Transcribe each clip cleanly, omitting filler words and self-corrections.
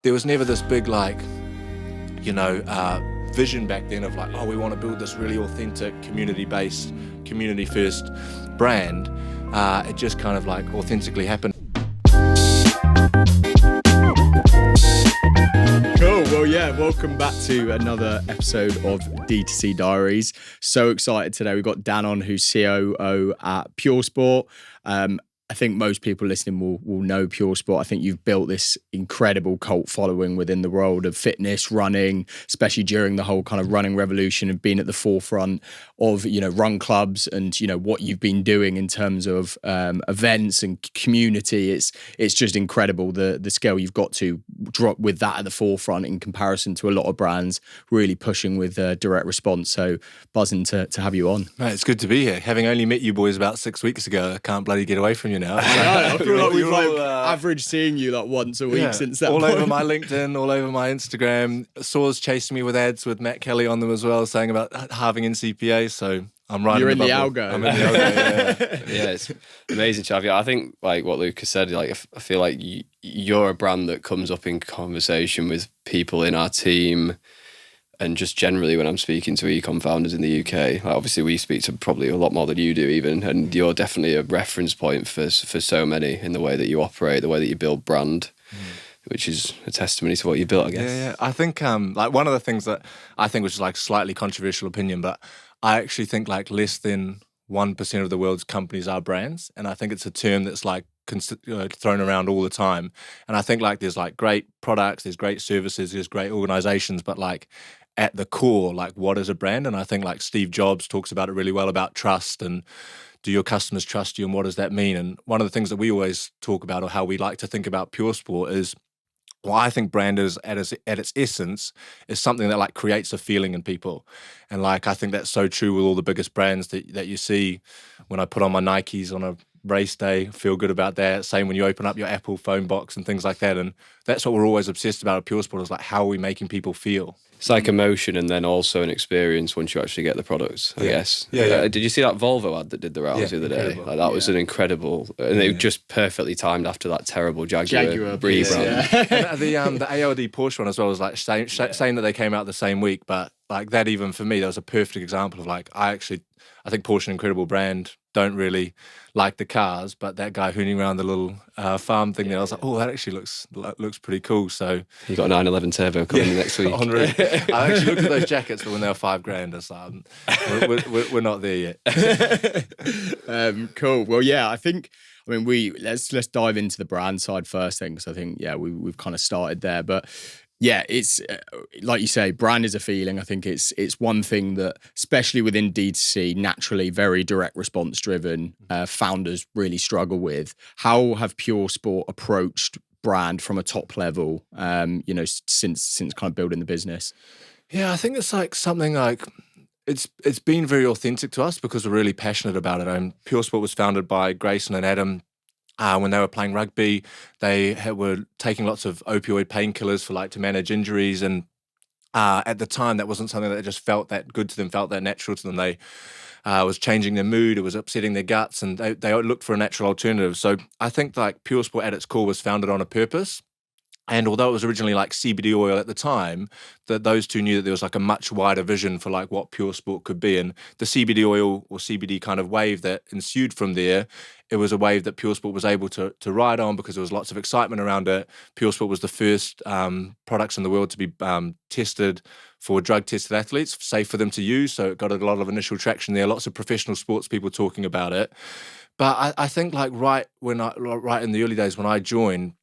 there was never this big vision back then of like, oh, we want to build this really authentic, community-based, community-first brand. It just kind of like authentically happened. Cool. Well, yeah, welcome back to another episode of D2C Diaries. So excited today. We've got Dan on, who's COO at Puresport. I think most people listening will know Puresport. I think you've built this incredible cult following within the world of fitness, running, especially during the whole kind of running revolution, and being at the forefront of, run clubs and, what you've been doing in terms of events and community. It's just incredible the scale you've got to drop with that at the forefront in comparison to a lot of brands really pushing with direct response. So buzzing to have you on. Mate, it's good to be here. Having only met you boys about 6 weeks ago, I can't bloody get away from you now. I feel like we've average seeing you like once a week since that all point. Over my LinkedIn, all over my Instagram. Saw's chasing me with ads with Matt Kelly on them as well, saying about halving in CPA. So I'm right. You're in the algo. I'm in the algo. Yeah, it's amazing to have you. I think like what Lucas said. Like I feel like you're a brand that comes up in conversation with people in our team. And just generally when I'm speaking to e-com founders in the UK, like obviously we speak to probably a lot more than you do even, and you're definitely a reference point for so many in the way that you operate, the way that you build brand, which is a testimony to what you built, I guess. Yeah. I think like one of the things that I think was like slightly controversial opinion, but I actually think like less than 1% of the world's companies are brands. And I think it's a term that's like thrown around all the time. And I think like there's like great products, there's great services, there's great organizations, but like at the core, like what is a brand? And I think like Steve Jobs talks about it really well about trust and do your customers trust you and what does that mean? And one of the things that we always talk about or how we like to think about Puresport is, well, I think brand is at its essence is something that like creates a feeling in people. And like I think that's so true with all the biggest brands that you see. When I put on my Nikes on a race day, feel good about that. Same when you open up your Apple phone box and things like that. And that's what we're always obsessed about at Puresport is like how are we making people feel? It's like emotion and then also an experience once you actually get the products, I guess. Yeah. Did you see that Volvo ad that did the rounds the other day? Like that was an incredible, and they just perfectly timed after that terrible Jaguar rebrand. And the ALD Porsche one as well was like saying that they came out the same week, but like that even for me, that was a perfect example of like I think Porsche an incredible brand. Don't really like the cars, but that guy hooning around the little farm thing there, I was like, oh, that actually looks pretty cool. So you got a 911 Turbo coming next week. I actually looked at those jackets, but when they were $5,000, I was like, we're not there yet. Cool. Well, yeah, let's dive into the brand side first then, because I think we've kind of started there, but. Yeah, it's like you say, brand is a feeling. I think it's one thing that, especially within D2C, naturally very direct response driven, founders really struggle with. How have Puresport approached brand from a top level, since kind of building the business? Yeah, I think it's like something like it's been very authentic to us because we're really passionate about it. Puresport was founded by Grayson and Adam. When they were playing rugby, they were taking lots of opioid painkillers to manage injuries, and at the time that wasn't something that just felt that good to them, felt that natural to them. They was changing their mood, it was upsetting their guts, and they looked for a natural alternative. So I think like Puresport at its core was founded on a purpose. And although it was originally like CBD oil at the time, that those two knew that there was like a much wider vision for like what Puresport could be. And the CBD oil or CBD kind of wave that ensued from there, it was a wave that Puresport was able to ride on because there was lots of excitement around it. Puresport was the first products in the world to be tested for drug-tested athletes, safe for them to use. So it got a lot of initial traction there, lots of professional sports people talking about it. But I think like right in the early days when I joined,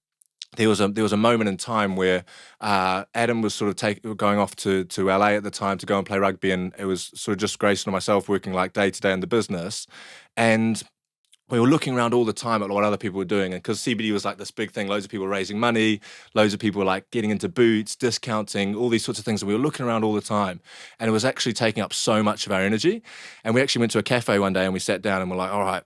there was a moment in time where Adam was sort of going off to LA at the time to go and play rugby, and it was sort of just Grayson and myself working like day to day in the business, and we were looking around all the time at what other people were doing, and because CBD was like this big thing, loads of people were raising money, loads of people were like getting into boots, discounting, all these sorts of things, and we were looking around all the time, and it was actually taking up so much of our energy. And we actually went to a cafe one day and we sat down and we're like, all right,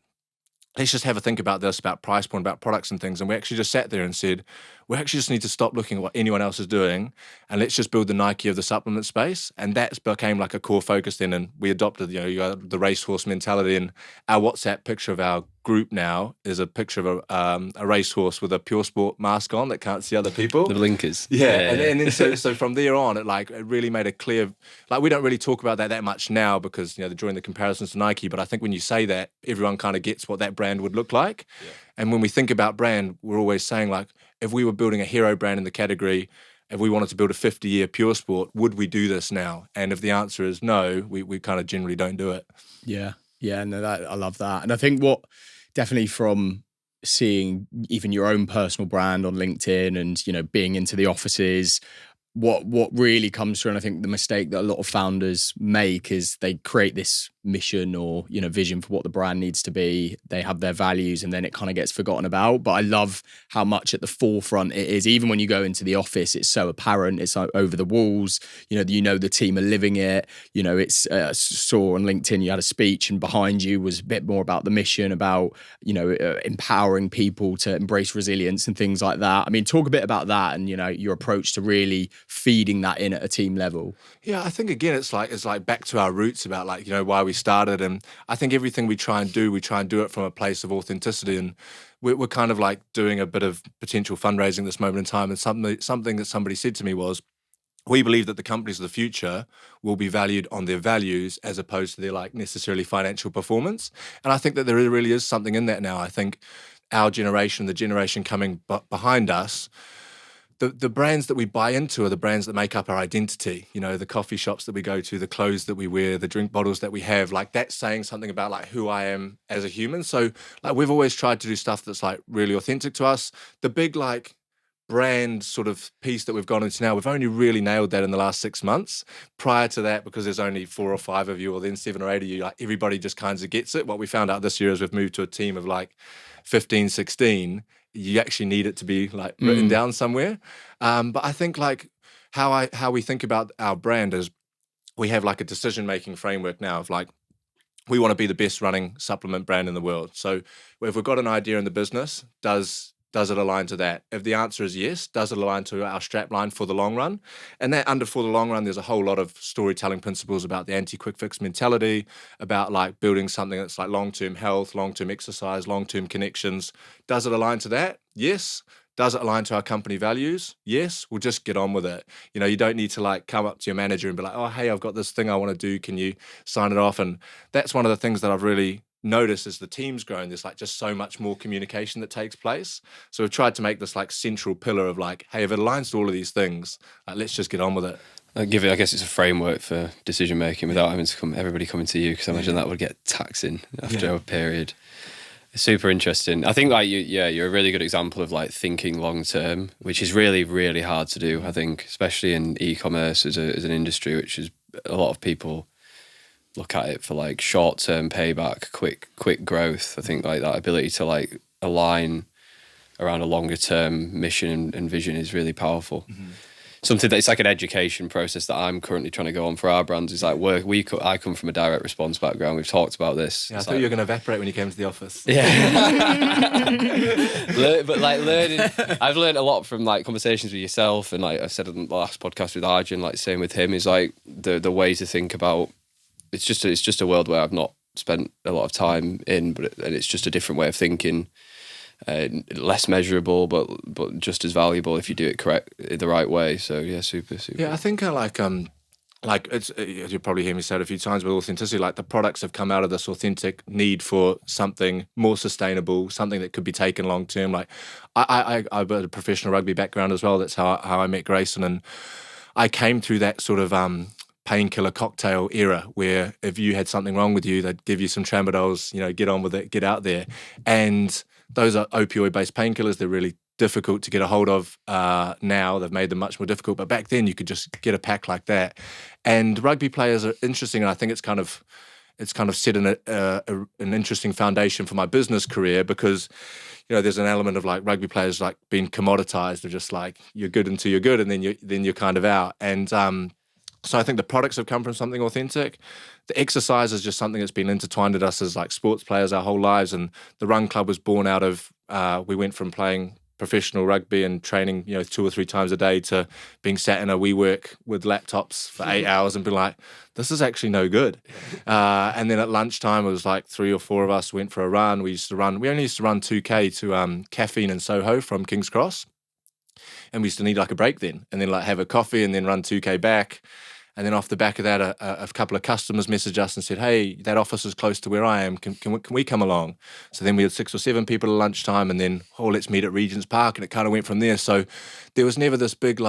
let's just have a think about this, about price point, about products and things. And we actually just sat there and said, we actually just need to stop looking at what anyone else is doing and let's just build the Nike of the supplement space. And that became like a core focus then. And we adopted, you got the racehorse mentality, and our WhatsApp picture of our group now is a picture of a racehorse with a Puresport mask on that can't see other people. The blinkers. Yeah. And then so from there on, it really made a clear, like, we don't really talk about that much now because, they're drawing the comparisons to Nike. But I think when you say that, everyone kind of gets what that brand would look like. Yeah. And when we think about brand, we're always saying, like, if we were building a hero brand in the category, if we wanted to build a 50-year Puresport, would we do this now? And if the answer is no, we kind of generally don't do it. Yeah. Yeah, no, I love that. And I think what definitely from seeing even your own personal brand on LinkedIn and, being into the offices, what really comes through, and I think the mistake that a lot of founders make is they create this mission or vision for what the brand needs to be. They have their values and then it kind of gets forgotten about. But I love how much at the forefront it is. Even when you go into the office, it's so apparent. It's over the walls. The team are living it. It's saw on LinkedIn you had a speech and behind you was a bit more about the mission, about empowering people to embrace resilience and things like that. I mean, talk a bit about that and your approach to really feeding that in at a team level. Yeah, I think again it's like back to our roots about why we started, and I think everything we try and do it from a place of authenticity, and we're kind of like doing a bit of potential fundraising at this moment in time, and something that somebody said to me was, we believe that the companies of the future will be valued on their values as opposed to their necessarily financial performance. And I think that there really is something in that now. I think our generation, the generation coming behind us, the brands that we buy into are the brands that make up our identity. The coffee shops that we go to, the clothes that we wear, the drink bottles that we have, that's saying something about who I am as a human. So we've always tried to do stuff that's really authentic to us. The big brand sort of piece that we've gone into now, we've only really nailed that in the last 6 months. Prior to that, because there's only 4 or 5 of you, or then 7 or 8 of you, everybody just kind of gets it. What we found out this year is we've moved to a team of 15, 16. You actually need it to be written down somewhere. But I think how we think about our brand is we have a decision-making framework now of we want to be the best running supplement brand in the world. So if we've got an idea in the business, does it align to that? If the answer is yes, does it align to our strapline for the long run? And that under for the long run, there's a whole lot of storytelling principles about the anti-quick fix mentality, about building something that's long-term health, long-term exercise, long-term connections. Does it align to that? Yes. Does it align to our company values? Yes. We'll just get on with it. You don't need to come up to your manager and be like, oh, hey, I've got this thing I want to do. Can you sign it off? And that's one of the things that I've really notice as the team's grown, there's just so much more communication that takes place. So we've tried to make this central pillar of hey, if it aligns to all of these things, let's just get on with it. I guess it's a framework for decision making without having to everybody coming to you, because I imagine that would get taxing after a period. Super interesting. I think you're a really good example of thinking long term, which is really, really hard to do. I think, especially in e-commerce as an industry, which is a lot of people look at it for short-term payback, quick growth. I think that ability to align around a longer-term mission and vision is really powerful. Mm-hmm. Something that it's an education process that I'm currently trying to go on for our brands is work. I come from a direct response background. We've talked about this. Yeah, I thought you were going to evaporate when you came to the office. Yeah. But learning, I've learned a lot from conversations with yourself, and I've said in the last podcast with Arjun, same with him, is the way to think about. It's just a world where I've not spent a lot of time in, and it's just a different way of thinking, less measurable, but just as valuable if you do it correct, the right way. So yeah, super. Yeah, I think it's you'll probably hear me say it a few times, but authenticity, the products have come out of this authentic need for something more sustainable, something that could be taken long term. I've got a professional rugby background as well. That's how I met Grayson, and I came through that sort of painkiller cocktail era where if you had something wrong with you, they'd give you some tramadols, get on with it, get out there. And those are opioid-based painkillers. They're really difficult to get a hold of now. They've made them much more difficult. But back then, you could just get a pack like that. And rugby players are interesting, and I think it's kind of set in an interesting foundation for my business career, because there's an element of rugby players being commoditized. They're just you're good until you're good, and then you're kind of out. And so I think the products have come from something authentic. The exercise is just something that's been intertwined with us as sports players our whole lives. And the Run Club was born out of, we went from playing professional rugby and training, 2 or 3 times a day, to being sat in a WeWork with laptops for 8 hours and be like, this is actually no good. And then at lunchtime, it was like 3 or 4 of us went for a run. We only used to run 2K to Caffeine in Soho from King's Cross. And we used to need like a break then, and then like have a coffee and then run 2K back. And then off the back of that, a couple of customers messaged us and said, hey, that office is close to where I am. Can we come along? So then we had 6 or 7 people at lunchtime, and then, let's meet at Regent's Park. And it kind of went from there. So there was never this big,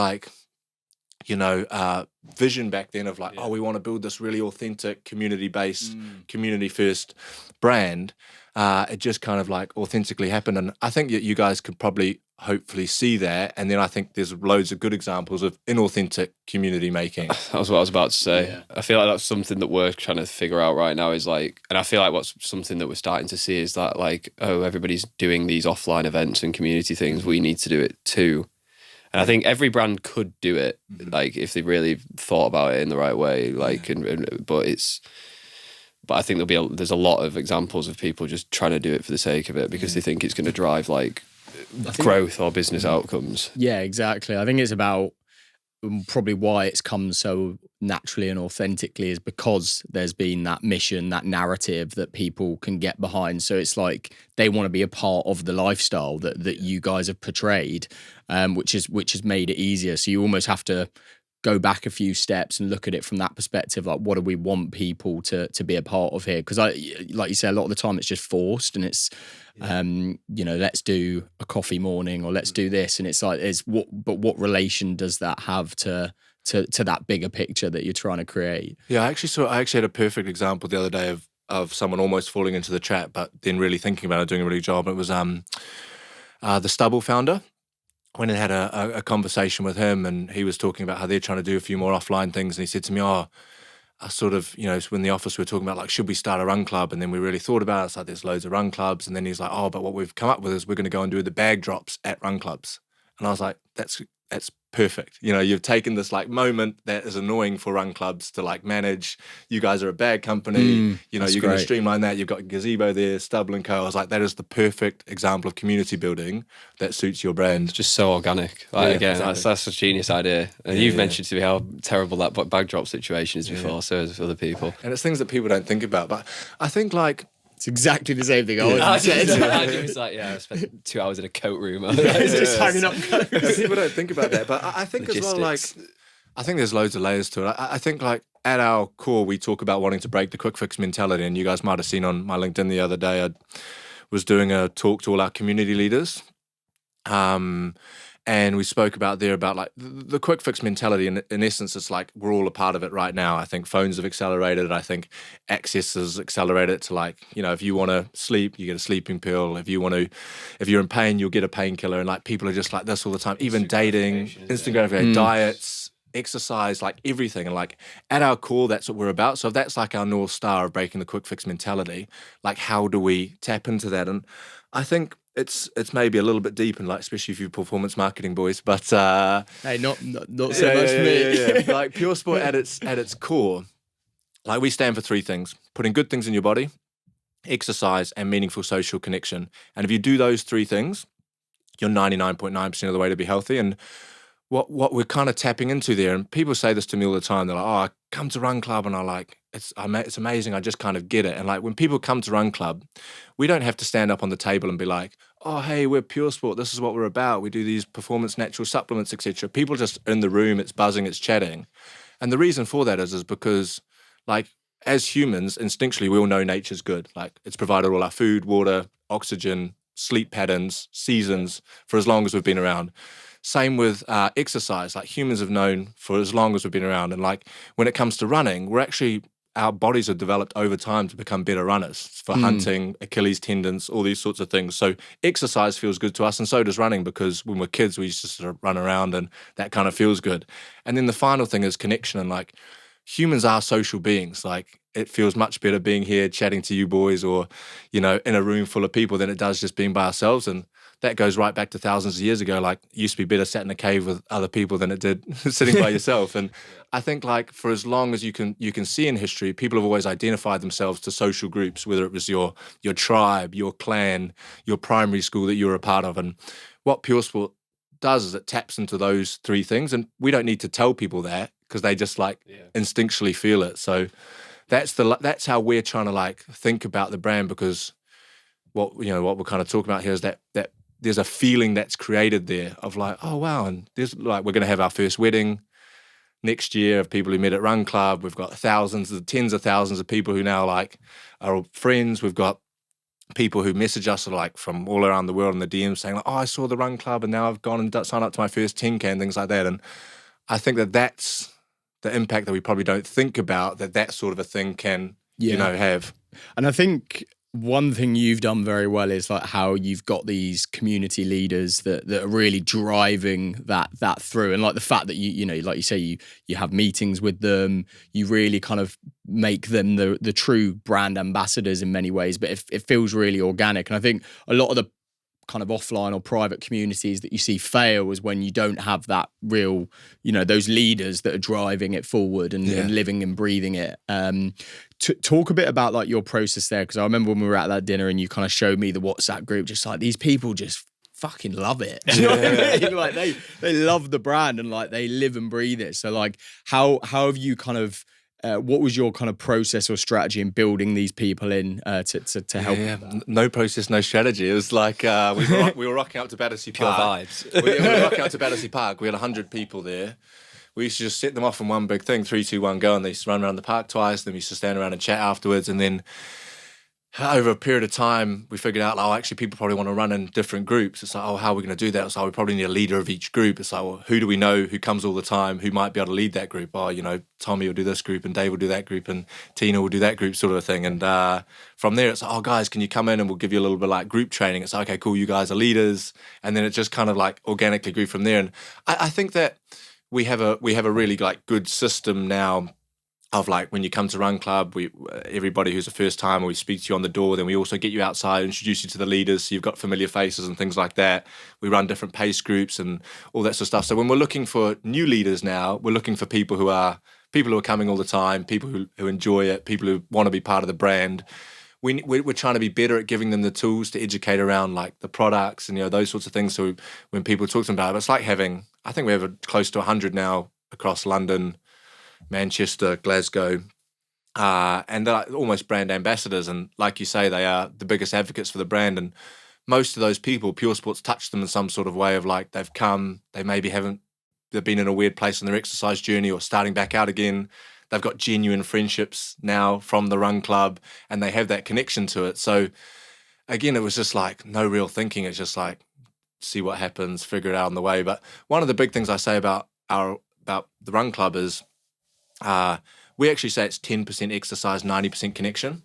vision back then of like, we want to build this really authentic, community-based, community-first brand. It just kind of like authentically happened. And I think that you guys could probably hopefully see that. And then I think there's loads of good examples of inauthentic community making. That was what I was about to say. Yeah. I feel like that's something that we're trying to figure out right now, is like, and I feel like what's something that we're starting to see is that like, everybody's doing these offline events and community things. We need to do it too. And I think every brand could do it, like if they really thought about it in the right way. Like, but I think there's a lot of examples of people just trying to do it for the sake of it because they think it's going to drive like growth or business outcomes. Yeah, exactly. I think it's about probably why it's come so naturally and authentically is because there's been that mission, that narrative that people can get behind. So it's like they want to be a part of the lifestyle that you guys have portrayed, which has made it easier. So you almost have to go back a few steps and look at it from that perspective. Like, what do we want people to be a part of here? Because like you say, a lot of the time it's just forced, and it's, let's do a coffee morning or let's do this. And it's like, what relation does that have to that bigger picture that you're trying to create? Yeah, I actually had a perfect example the other day of someone almost falling into the trap, but then really thinking about it, doing a really good job. It was the Stubble founder. Went and had a conversation with him, and he was talking about how they're trying to do a few more offline things. And he said to me, I sort of, in the office we were talking about like, should we start a run club? And then we really thought about it. It's like, there's loads of run clubs. And then he's like, but what we've come up with is we're going to go and do the bag drops at run clubs. And I was like, that's perfect. You've taken this like moment that is annoying for run clubs to like manage. You guys are a bag company. You're going to streamline that. You've got Gazebo there, Stubble & Co. I was like, that is the perfect example of community building that suits your brand. It's just so organic. Exactly. That's a genius idea. And you've mentioned to me how terrible that bag drop situation is before, so has other people. And it's things that people don't think about. But I think like, it's exactly the same thing I said. It's like, I spent 2 hours in a coat room. It's just hanging up coats. People don't think about that. But I think as well, like, I think there's loads of layers to it. I think like at our core, we talk about wanting to break the quick fix mentality. And you guys might have seen on my LinkedIn the other day, I was doing a talk to all our community leaders. And we spoke about like the quick fix mentality. In essence, it's like we're all a part of it right now. I think phones have accelerated it. I think access has accelerated it to like, if you want to sleep, you get a sleeping pill. If you're in pain, you'll get a painkiller. And like people are just like this all the time. Even dating, instant gratification, diets, exercise, like everything. And like at our core, that's what we're about. So if that's like our North Star of breaking the quick fix mentality, like how do we tap into that? And I think it's maybe a little bit deep, and like especially if you're performance marketing boys, but hey, not so much for me. Yeah. Like Puresport at its core, like we stand for 3 things: putting good things in your body, exercise, and meaningful social connection. And if you do those 3 things, you're 99.9% of the way to be healthy. And what we're kind of tapping into there, and people say this to me all the time, they're like, I come to Run Club and I like, it's amazing, I just kind of get it. And like when people come to Run Club, we don't have to stand up on the table and be like, hey, we're Puresport, this is what we're about, we do these performance natural supplements, etc. People just in the room, it's buzzing, it's chatting. And the reason for that is because like as humans, instinctually, we all know nature's good. Like it's provided all our food, water, oxygen, sleep patterns, seasons for as long as we've been around. Same with exercise. Like humans have known for as long as we've been around. And like when it comes to running, our bodies are developed over time to become better runners for hunting, Achilles tendons, all these sorts of things. So exercise feels good to us, and so does running, because when we're kids, we used to sort of run around and that kind of feels good. And then the final thing is connection. And like humans are social beings. Like it feels much better being here chatting to you boys or, in a room full of people than it does just being by ourselves. And that goes right back to thousands of years ago. Like, it used to be better sat in a cave with other people than it did sitting by yourself. And I think, like, for as long as you can see in history, people have always identified themselves to social groups, whether it was your tribe, your clan, your primary school that you were a part of. And what Puresport does is it taps into those three things, and we don't need to tell people that because they just like instinctually feel it. So that's how we're trying to like think about the brand, because what we're kind of talking about here is that there's a feeling that's created there of like, oh wow, and there's like, we're going to have our first wedding next year of people who met at Run Club. We've got tens of thousands of people who now like are friends. We've got people who message us like from all around the world in the DMs saying like, oh, I saw the Run Club and now I've gone and signed up to my first 10K and things like that. And I think that's the impact that we probably don't think about, that sort of a thing can have. And I think one thing you've done very well is like how you've got these community leaders that are really driving that through, and like the fact that you know, like you say, you have meetings with them, you really kind of make them the true brand ambassadors in many ways, but it feels really organic. And I think a lot of the kind of offline or private communities that you see fail is when you don't have that real, you know, those leaders that are driving it forward and living and breathing it. Talk a bit about like your process there, because I remember when we were at that dinner and you kind of showed me the WhatsApp group, just like these people just fucking love it. You know what I mean? Like they love the brand and like they live and breathe it. So like how have you kind of what was your kind of process or strategy in building these people in to help? Yeah, no process, no strategy. It was like we were rocking up to Battersea Pure Park. vibes. we were rocking up to Battersea Park. We had 100 people there. We used to just set them off in one big thing, 3, 2, 1, go, and they used to run around the park twice. Then we used to stand around and chat afterwards. And then over a period of time, we figured out, oh, actually, people probably want to run in different groups. It's like, oh, how are we going to do that? It's like, we probably need a leader of each group. It's like, well, who do we know who comes all the time, who might be able to lead that group? Oh, you know, Tommy will do this group, and Dave will do that group, and Tina will do that group, sort of a thing. And from there, it's like, oh, guys, can you come in and we'll give you a little bit like group training? It's like, okay, cool, you guys are leaders. And then it just kind of like organically grew from there. And I think that we have a really like good system now of like, when you come to Run Club, everybody who's a first timer, we speak to you on the door, then we also get you outside, introduce you to the leaders, so you've got familiar faces and things like that. We run different pace groups and all that sort of stuff. So when we're looking for new leaders now, we're looking for people who are coming all the time, people who enjoy it, people who want to be part of the brand. We're trying to be better at giving them the tools to educate around like the products and, you know, those sorts of things. So when people talk to them about it, it's like having, I think we have close to 100 now across London, Manchester, Glasgow, and they're like almost brand ambassadors. And like you say, they are the biggest advocates for the brand. And most of those people, Puresport's touched them in some sort of way of like, they've come, they maybe they've been in a weird place in their exercise journey or starting back out again. They've got genuine friendships now from the Run Club and they have that connection to it. So again, it was just like no real thinking. It's just like, see what happens, figure it out on the way. But one of the big things I say about the Run Club is we actually say it's 10% exercise, 90% connection.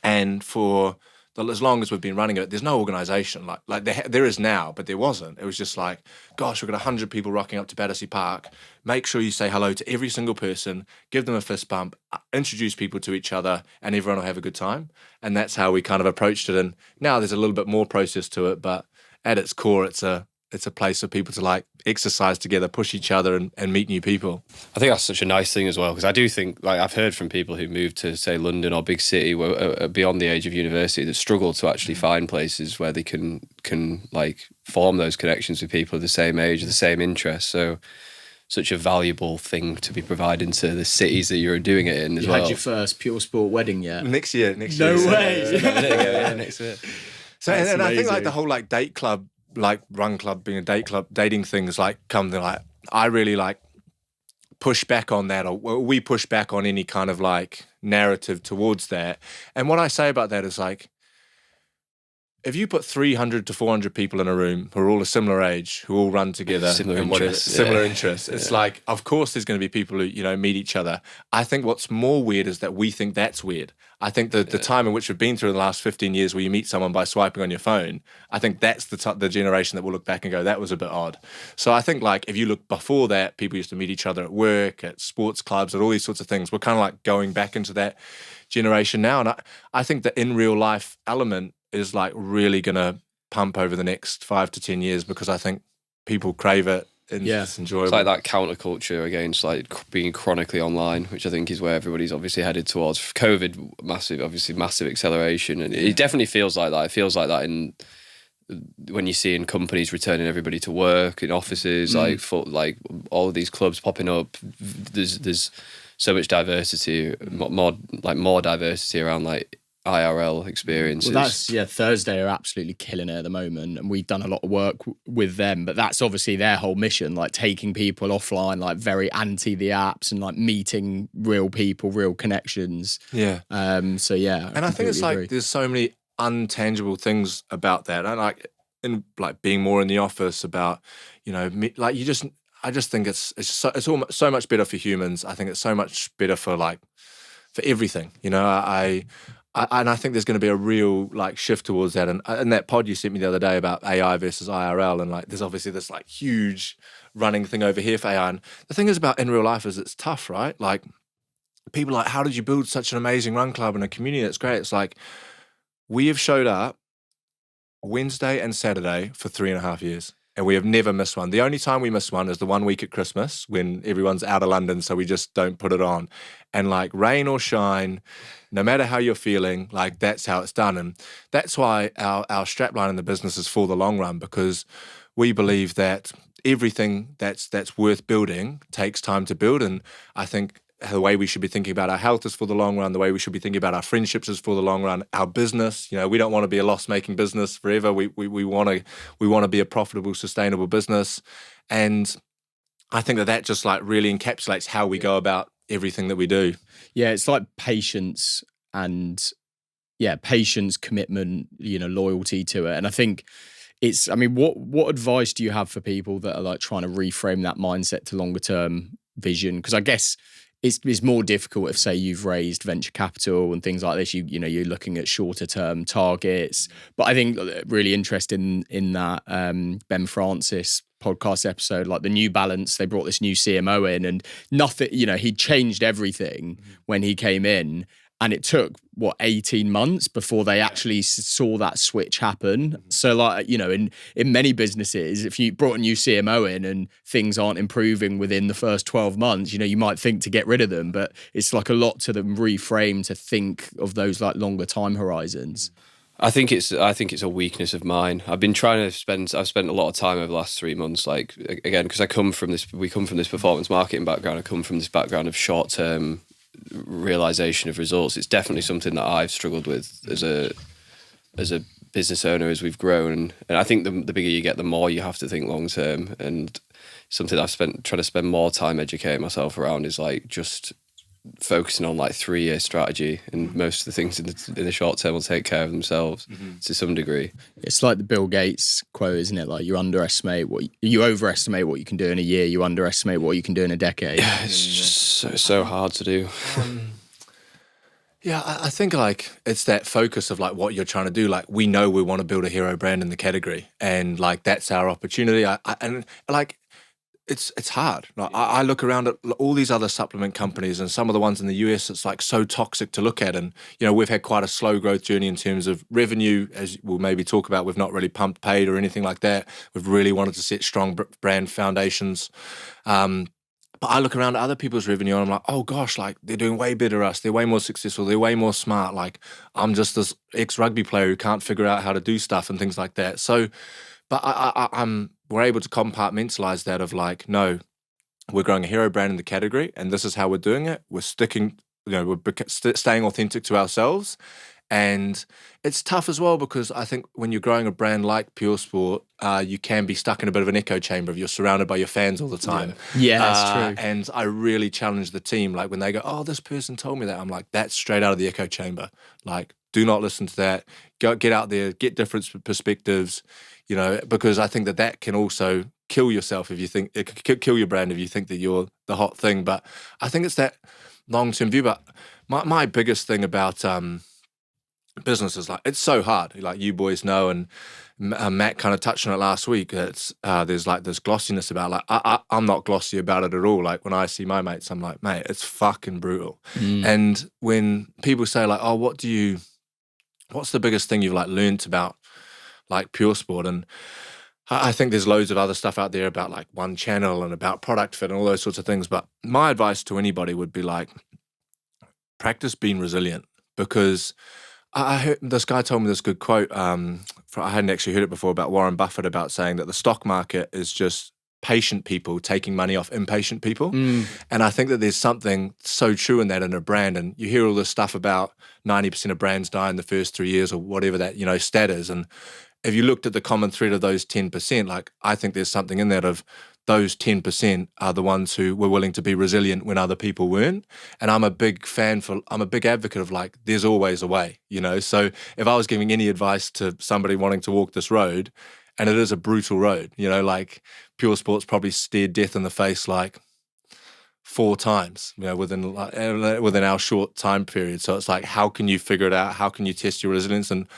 And for as long as we've been running it, there's no organisation like there is now, but there wasn't. It was just like, gosh, we've got 100 people rocking up to Battersea Park. Make sure you say hello to every single person, give them a fist bump, introduce people to each other, and everyone will have a good time. And that's how we kind of approached it. And now there's a little bit more process to it, but at its core, it's a place for people to like exercise together, push each other and meet new people. I think that's such a nice thing as well, because I do think, like, I've heard from people who moved to, say, London or big city beyond the age of university that struggle to actually find places where they can like form those connections with people of the same age, the same interests. So such a valuable thing to be providing to the cities that you're doing it in as well. You had your first Puresport wedding yet? Next year. No way. Yeah, next year. So and I think like the whole like date club, like Run Club being a date club, dating things like like I really like push back on that, or we push back on any kind of like narrative towards that. And what I say about that is like, if you put 300 to 400 people in a room who are all a similar age, who all run together, similar interests, it's like, of course there's going to be people who, you know, meet each other. I think what's more weird is that we think that's weird. I think the time in which we've been through in the last 15 years where you meet someone by swiping on your phone, I think that's the generation that will look back and go, that was a bit odd. So I think like if you look before that, people used to meet each other at work, at sports clubs, at all these sorts of things. We're kind of like going back into that generation now. And I think the in real life element is like really gonna pump over the next 5 to 10 years because I think people crave it and it's enjoyable. It's like that counterculture against like being chronically online, which I think is where everybody's obviously headed towards. COVID, massive acceleration, and it definitely feels like that. It feels like that when you see in companies returning everybody to work in offices, like all of these clubs popping up. There's so much diversity, more diversity around like IRL experiences. Well, Thursday are absolutely killing it at the moment, and we've done a lot of work with them. But that's obviously their whole mission, like taking people offline, like very anti the apps and like meeting real people, real connections. Yeah. So yeah, and I think it's agree. like there's so many untangible things about that, and like being more in the office about, you know, like I just think it's almost so much better for humans. I think it's so much better for everything. You know, and I think there's going to be a real like shift towards that. And in that pod you sent me the other day about AI versus IRL, and like there's obviously this like huge running thing over here for AI. And the thing is about in real life is it's tough, right? Like people are like, how did you build such an amazing run club and a community that's great? It's like we have showed up Wednesday and Saturday for 3.5 years. And we have never missed one. The only time we miss one is the 1 week at Christmas when everyone's out of London, so we just don't put it on. And like rain or shine, no matter how you're feeling, like that's how it's done. And that's why our strapline in the business is for the long run, because we believe that everything that's worth building takes time to build. And I think the way we should be thinking about our health is for the long run. The way we should be thinking about our friendships is for the long run. Our business, you know, we don't want to be a loss-making business forever. We want to be a profitable, sustainable business. And I think that just like really encapsulates how we go about everything that we do. Yeah, it's like patience, commitment, you know, loyalty to it. And I think what advice do you have for people that are like trying to reframe that mindset to longer term vision? Because I guess it's more difficult if, say, you've raised venture capital and things like this. You know, you're looking at shorter term targets. But I think really interesting in that Ben Francis podcast episode, like the New Balance, they brought this new CMO in, and nothing. You know, he changed everything when he came in. And it took, 18 months before they actually saw that switch happen. So like, you know, in many businesses, if you brought a new CMO in and things aren't improving within the first 12 months, you know, you might think to get rid of them, but it's like a lot to them reframe to think of those like longer time horizons. I think it's a weakness of mine. I've spent a lot of time over the last 3 months, like, again, because we come from this performance marketing background. I come from this background of short-term realization of results. It's definitely something that I've struggled with as a business owner as we've grown, and I think the bigger you get, the more you have to think long term. And something I've trying to spend more time educating myself around is like just focusing on like 3-year strategy, and most of the things in the short term will take care of themselves to some degree. It's like the Bill Gates quote, isn't it? Like you overestimate what you can do in a year, you underestimate what you can do in a decade. Yeah, it's just so hard to do. Yeah, I think like it's that focus of like what you're trying to do. Like we know we want to build a hero brand in the category, and like that's our opportunity. It's hard. Like I look around at all these other supplement companies, and some of the ones in the US, it's like so toxic to look at. And, you know, we've had quite a slow growth journey in terms of revenue, as we'll maybe talk about. We've not really pumped paid or anything like that. We've really wanted to set strong brand foundations. But I look around at other people's revenue and I'm like, oh gosh, like they're doing way better than us. They're way more successful. They're way more smart. Like I'm just this ex-rugby player who can't figure out how to do stuff and things like that. So, but we're able to compartmentalize that of like, no, we're growing a hero brand in the category and this is how we're doing it. We're sticking, you know, we're staying authentic to ourselves. And it's tough as well because I think when you're growing a brand like Puresport, you can be stuck in a bit of an echo chamber of you're surrounded by your fans all the time. Yeah, that's true. And I really challenge the team. Like when they go, oh, this person told me that, I'm like, that's straight out of the echo chamber. Like, do not listen to that. Get out there, get different perspectives, you know, because I think that can also kill yourself if you think, it could kill your brand if you think that you're the hot thing. But I think it's that long-term view. But my biggest thing about business is like, it's so hard. Like you boys know, and Matt kind of touched on it last week. It's there's like this glossiness about like, I'm not glossy about it at all. Like when I see my mates, I'm like, mate, it's fucking brutal. And when people say like, oh, what's the biggest thing you've like learned about like Puresport. And I think there's loads of other stuff out there about like one channel and about product fit and all those sorts of things. But my advice to anybody would be like, practice being resilient, because I heard this guy told me this good quote. I hadn't actually heard it before, about Warren Buffett, about saying that the stock market is just patient people taking money off impatient people. And I think that there's something so true in that in a brand. And you hear all this stuff about 90% of brands die in the first 3 years or whatever that, stat is. And if you looked at the common thread of those 10%, like, I think there's something in that of those 10% are the ones who were willing to be resilient when other people weren't. And I'm a big advocate of like, there's always a way, So if I was giving any advice to somebody wanting to walk this road, and it is a brutal road, like Puresport's probably stared death in the face like 4 times, within our short time period. So it's like, how can you figure it out? How can you test your resilience? And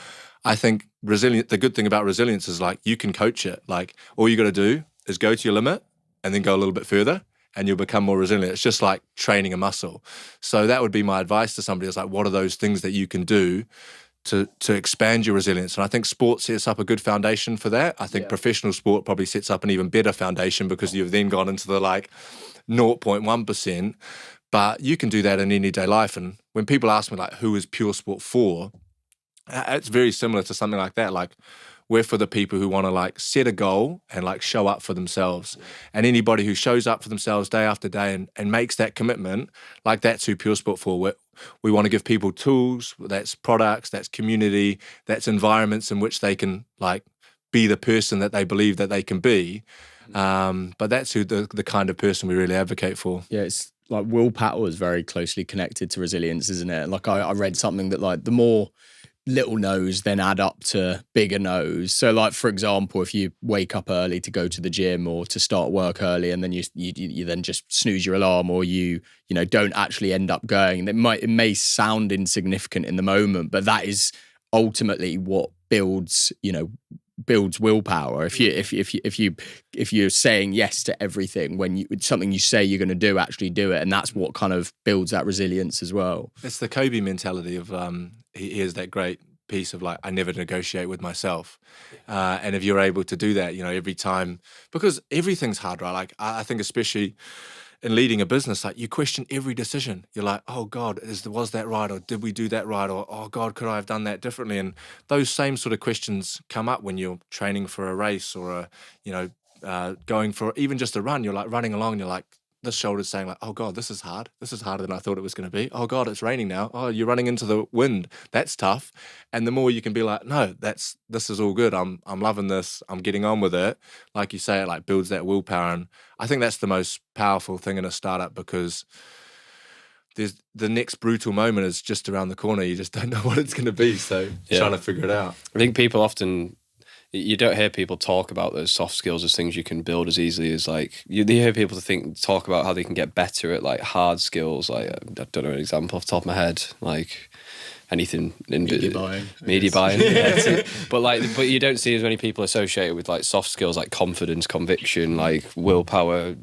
I think the good thing about resilience is like, you can coach it. Like, all you got to do is go to your limit and then go a little bit further, and you'll become more resilient. It's just like training a muscle. So that would be my advice to somebody, is like, what are those things that you can do to expand your resilience? And I think sport sets up a good foundation for that. I think professional sport probably sets up an even better foundation, because you've then gone into the like 0.1%, but you can do that in everyday life. And when people ask me like, who is Puresport for? It's very similar to something like that. Like, we're for the people who want to like set a goal and like show up for themselves. And anybody who shows up for themselves day after day and makes that commitment, like, that's who Puresport for. We want to give people tools, that's products, that's community, that's environments in which they can like be the person that they believe that they can be. But that's who the kind of person we really advocate for. Yeah, it's like willpower is very closely connected to resilience, isn't it? Like, I read something that like the more little no's then add up to bigger no's. So like, for example, if you wake up early to go to the gym or to start work early, and then you then just snooze your alarm, or you don't actually end up going, it may sound insignificant in the moment, but that is ultimately what builds willpower. If you're saying yes to everything, when something you say you're going to do, actually do it, and that's what kind of builds that resilience as well. It's the Kobe mentality of he has that great piece of like, I never negotiate with myself, and if you're able to do that, every time, because everything's hard, right? Like, I think especially in leading a business, like, you question every decision. You're like, oh God, was that right? Or did we do that right? Or, oh God, could I have done that differently? And those same sort of questions come up when you're training for a race, or going for even just a run. You're like running along, and you're like, this shoulder's saying like, oh God, this is hard. This is harder than I thought it was going to be. Oh God, it's raining now. Oh, you're running into the wind. That's tough. And the more you can be like, no, this is all good. I'm loving this. I'm getting on with it. Like you say, it like builds that willpower. And I think that's the most powerful thing in a startup, because there's the next brutal moment is just around the corner. You just don't know what it's going to be. So trying to figure it out. I think people often, you don't hear people talk about those soft skills as things you can build as easily as like, you hear people talk about how they can get better at like hard skills. Like, I don't know an example off the top of my head, like anything in media buying. But you don't see as many people associated with like soft skills like confidence, conviction, like willpower,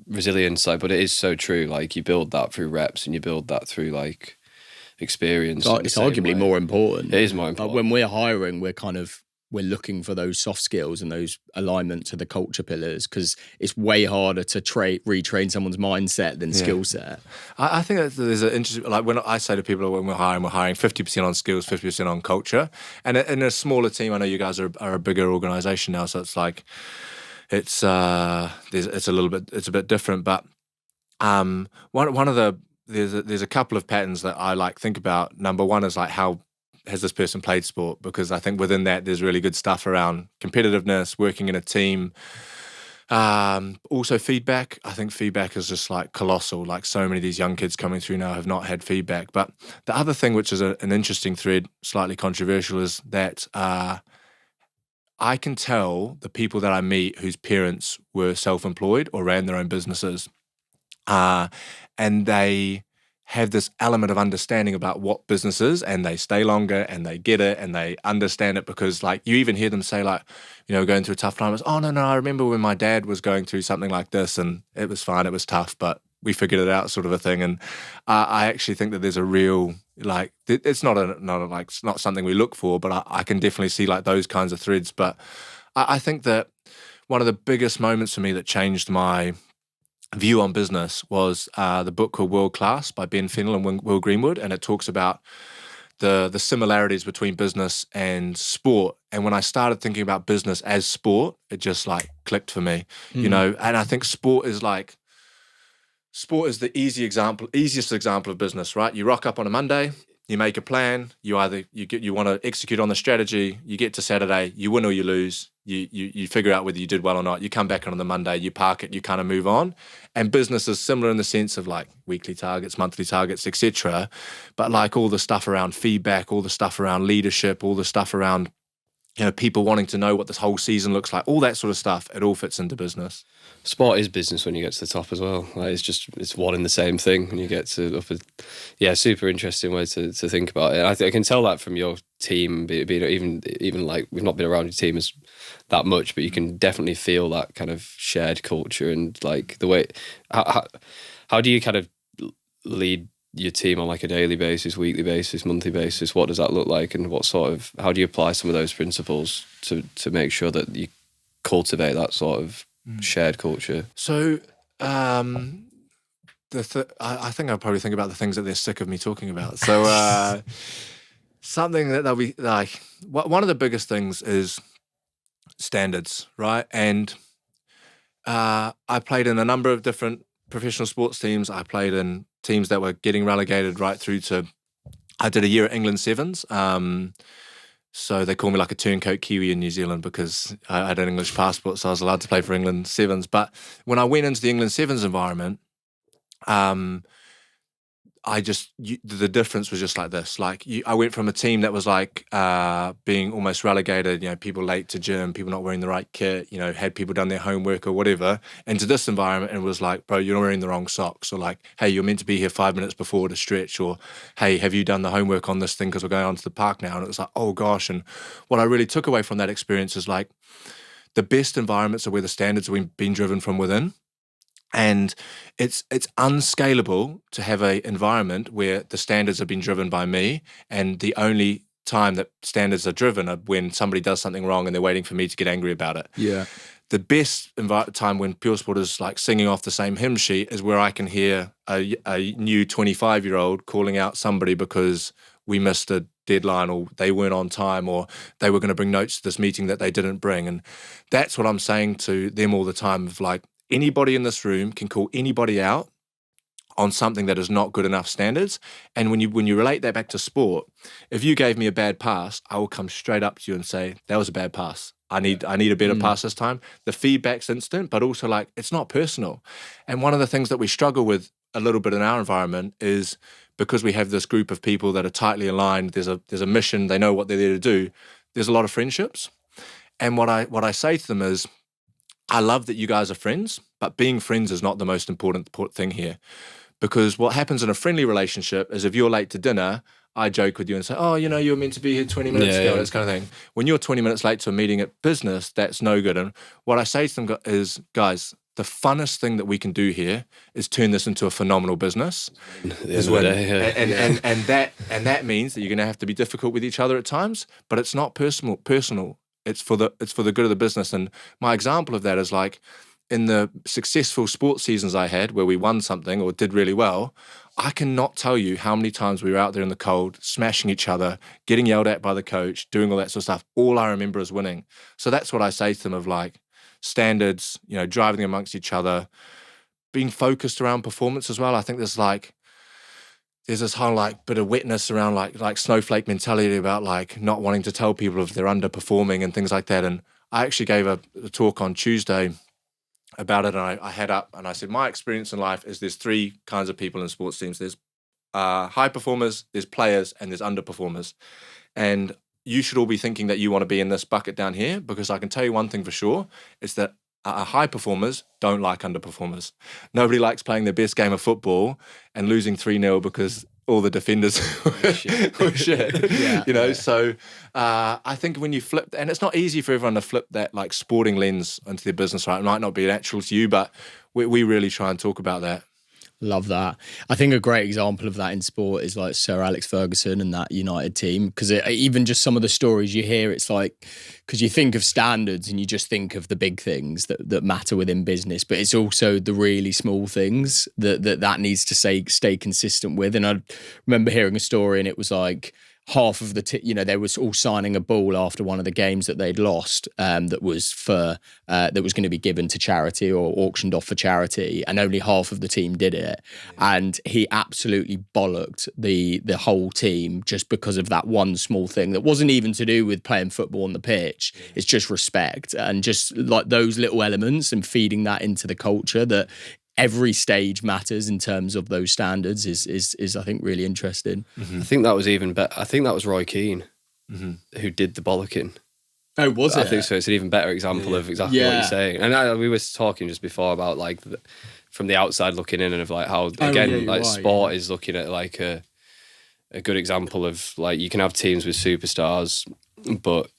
resilience. Like, but it is so true. Like, you build that through reps, and you build that through like experience. It's arguably more important. It is more important. When we're hiring, we're looking for those soft skills and those alignment to the culture pillars, because it's way harder to retrain someone's mindset than skill set. I think that there's an interesting, like, when I say to people when we're hiring 50% on skills, 50% on culture. And in a smaller team, I know you guys are a bigger organization now, so it's like it's a bit different. But one of the there's a couple of patterns that I like think about. Number one is like, how has this person played sport? Because I think within that there's really good stuff around competitiveness, working in a team. Also feedback. I think feedback is just like colossal. Like, so many of these young kids coming through now have not had feedback. But the other thing, which is an interesting thread, slightly controversial, is that I can tell the people that I meet whose parents were self-employed or ran their own businesses, and they have this element of understanding about what business is, and they stay longer, and they get it, and they understand it, because like, you even hear them say like, going through a tough time, oh no, I remember when my dad was going through something like this, and it was fine, it was tough, but we figured it out, sort of a thing. And I actually think that there's a real Like it's not it's not something we look for, but I can definitely see like those kinds of threads. But I think that one of the biggest moments for me that changed my view on business was the book called World Class by Ben Fennell and Will Greenwood, and it talks about the similarities between business and sport. And when I started thinking about business as sport, it just like clicked for me, you know. And I think sport is the easiest example of business, right? You rock up on a Monday, you make a plan, you want to execute on the strategy, you get to Saturday, you win or you lose, you figure out whether you did well or not, you come back on the Monday, you park it, you kind of move on. And business is similar in the sense of like weekly targets, monthly targets, etc. But like all the stuff around feedback, all the stuff around leadership, all the stuff around, you know, people wanting to know what this whole season looks like, all that sort of stuff, it all fits into business. Sport is business when you get to the top as well. Like it's one and the same thing when you get to upper. Yeah, super interesting way to think about it. I think I can tell that from your team, even like we've not been around your team as that much, but you can definitely feel that kind of shared culture and like the way. How do you kind of lead your team on like a daily basis, weekly basis, monthly basis? What does that look like, and how do you apply some of those principles to make sure that you cultivate that sort of shared culture? So I think I'll probably think about the things that they're sick of me talking about. So something that they'll be like, one of the biggest things is standards, right? And I played in a number of different professional sports teams. I played in teams that were getting relegated right through to, I did a year at England Sevens. So they call me like a turncoat Kiwi in New Zealand because I had an English passport, so I was allowed to play for England Sevens. But when I went into the England Sevens environment, the difference was just like this. Like I went from a team that was like being almost relegated, you know, people late to gym, people not wearing the right kit, you know, had people done their homework or whatever, into this environment, and it was like, bro, you're wearing the wrong socks, or like, hey, you're meant to be here 5 minutes before to stretch, or hey, have you done the homework on this thing because we're going on to the park now? And it was like, oh gosh. And what I really took away from that experience is like the best environments are where the standards have been driven from within. And it's unscalable to have an environment where the standards have been driven by me, and the only time that standards are driven are when somebody does something wrong and they're waiting for me to get angry about it. Yeah. The best time when Puresport is like singing off the same hymn sheet is where I can hear a new 25-year-old calling out somebody because we missed a deadline, or they weren't on time, or they were going to bring notes to this meeting that they didn't bring. And that's what I'm saying to them all the time, of like, anybody in this room can call anybody out on something that is not good enough standards. And when you relate that back to sport, if you gave me a bad pass, I will come straight up to you and say, that was a bad pass. I need a better pass this time. The feedback's instant, but also like it's not personal. And one of the things that we struggle with a little bit in our environment is because we have this group of people that are tightly aligned, there's a mission, they know what they're there to do, there's a lot of friendships. And what I say to them is, I love that you guys are friends, but being friends is not the most important thing here. Because what happens in a friendly relationship is if you're late to dinner, I joke with you and say, oh, you know, you were meant to be here 20 minutes ago, this kind of thing. When you're 20 minutes late to a meeting at business, that's no good. And what I say to them is, guys, the funnest thing that we can do here is turn this into a phenomenal business. And that means that you're going to have to be difficult with each other at times, but it's not personal. It's for the good of the business. And my example of that is like in the successful sports seasons I had where we won something or did really well, I cannot tell you how many times we were out there in the cold, smashing each other, getting yelled at by the coach, doing all that sort of stuff. All I remember is winning. So that's what I say to them, of like standards, you know, driving amongst each other, being focused around performance as well. I think there's this whole like bit of wetness around like snowflake mentality about like not wanting to tell people if they're underperforming and things like that. And I actually gave a talk on Tuesday about it, and I had up and I said, my experience in life is there's three kinds of people in sports teams. There's high performers, there's players, and there's underperformers. And you should all be thinking that you want to be in this bucket down here, because I can tell you one thing for sure, it's that high performers don't like underperformers. Nobody likes playing their best game of football and losing 3-0 because all the defenders were shit. You know, so I think when you flip, and it's not easy for everyone to flip that like sporting lens into their business, right? It might not be natural to you, but we really try and talk about that. Love that. I think a great example of that in sport is like Sir Alex Ferguson and that United team. Because even just some of the stories you hear, it's like, because you think of standards and you just think of the big things that matter within business, but it's also the really small things that needs to stay consistent with. And I remember hearing a story and it was like, half of the they were all signing a ball after one of the games that they'd lost that was going to be given to charity or auctioned off for charity, and only half of the team did it. And he absolutely bollocked the whole team just because of that one small thing that wasn't even to do with playing football on the pitch. It's just respect, and just like those little elements and feeding that into the culture that every stage matters in terms of those standards is I think really interesting. Mm-hmm. I think that was even better. I think that was Roy Keane who did the bollocking. Oh, was it? I think so. It's an even better example of exactly what you're saying. And we were talking just before about like from the outside looking in, and of like how sport is looking at like a good example of like you can have teams with superstars, but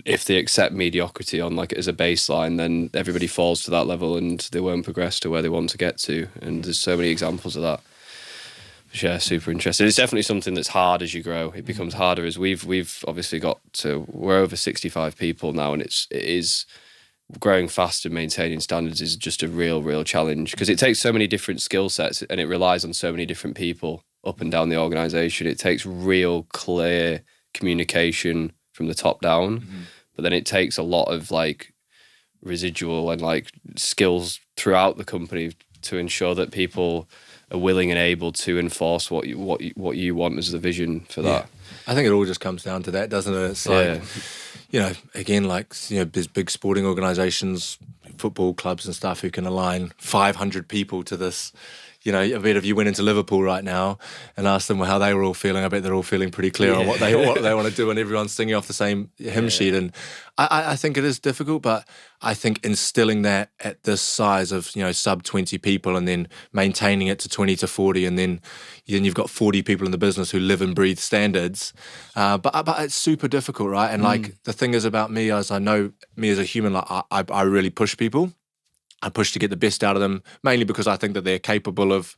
if they accept mediocrity on like as a baseline, then everybody falls to that level and they won't progress to where they want to get to. And there's so many examples of that. Yeah, super interesting. It's definitely something that's hard as you grow. It becomes harder as we've obviously we're over 65 people now, and it is growing fast and maintaining standards is just a real challenge because it takes so many different skill sets and it relies on so many different people up and down the organisation. It takes real clear communication from the top down, but then it takes a lot of like residual and like skills throughout the company to ensure that people are willing and able to enforce what you want as the vision for that. I think it all just comes down to that, doesn't it? It's like, again, like, there's big sporting organisations, football clubs and stuff who can align 500 people to this. I bet if you went into Liverpool right now and asked them how they were all feeling, I bet they're all feeling pretty clear on what they want to do, and everyone's singing off the same hymn sheet. And I think it is difficult, but I think instilling that at this size of sub 20 people, and then maintaining it to 20 to 40, and then you've got 40 people in the business who live and breathe standards. But it's super difficult, right? And like the thing is about me, as I know me as a human, like I really push people. I push to get the best out of them, mainly because I think that they're capable of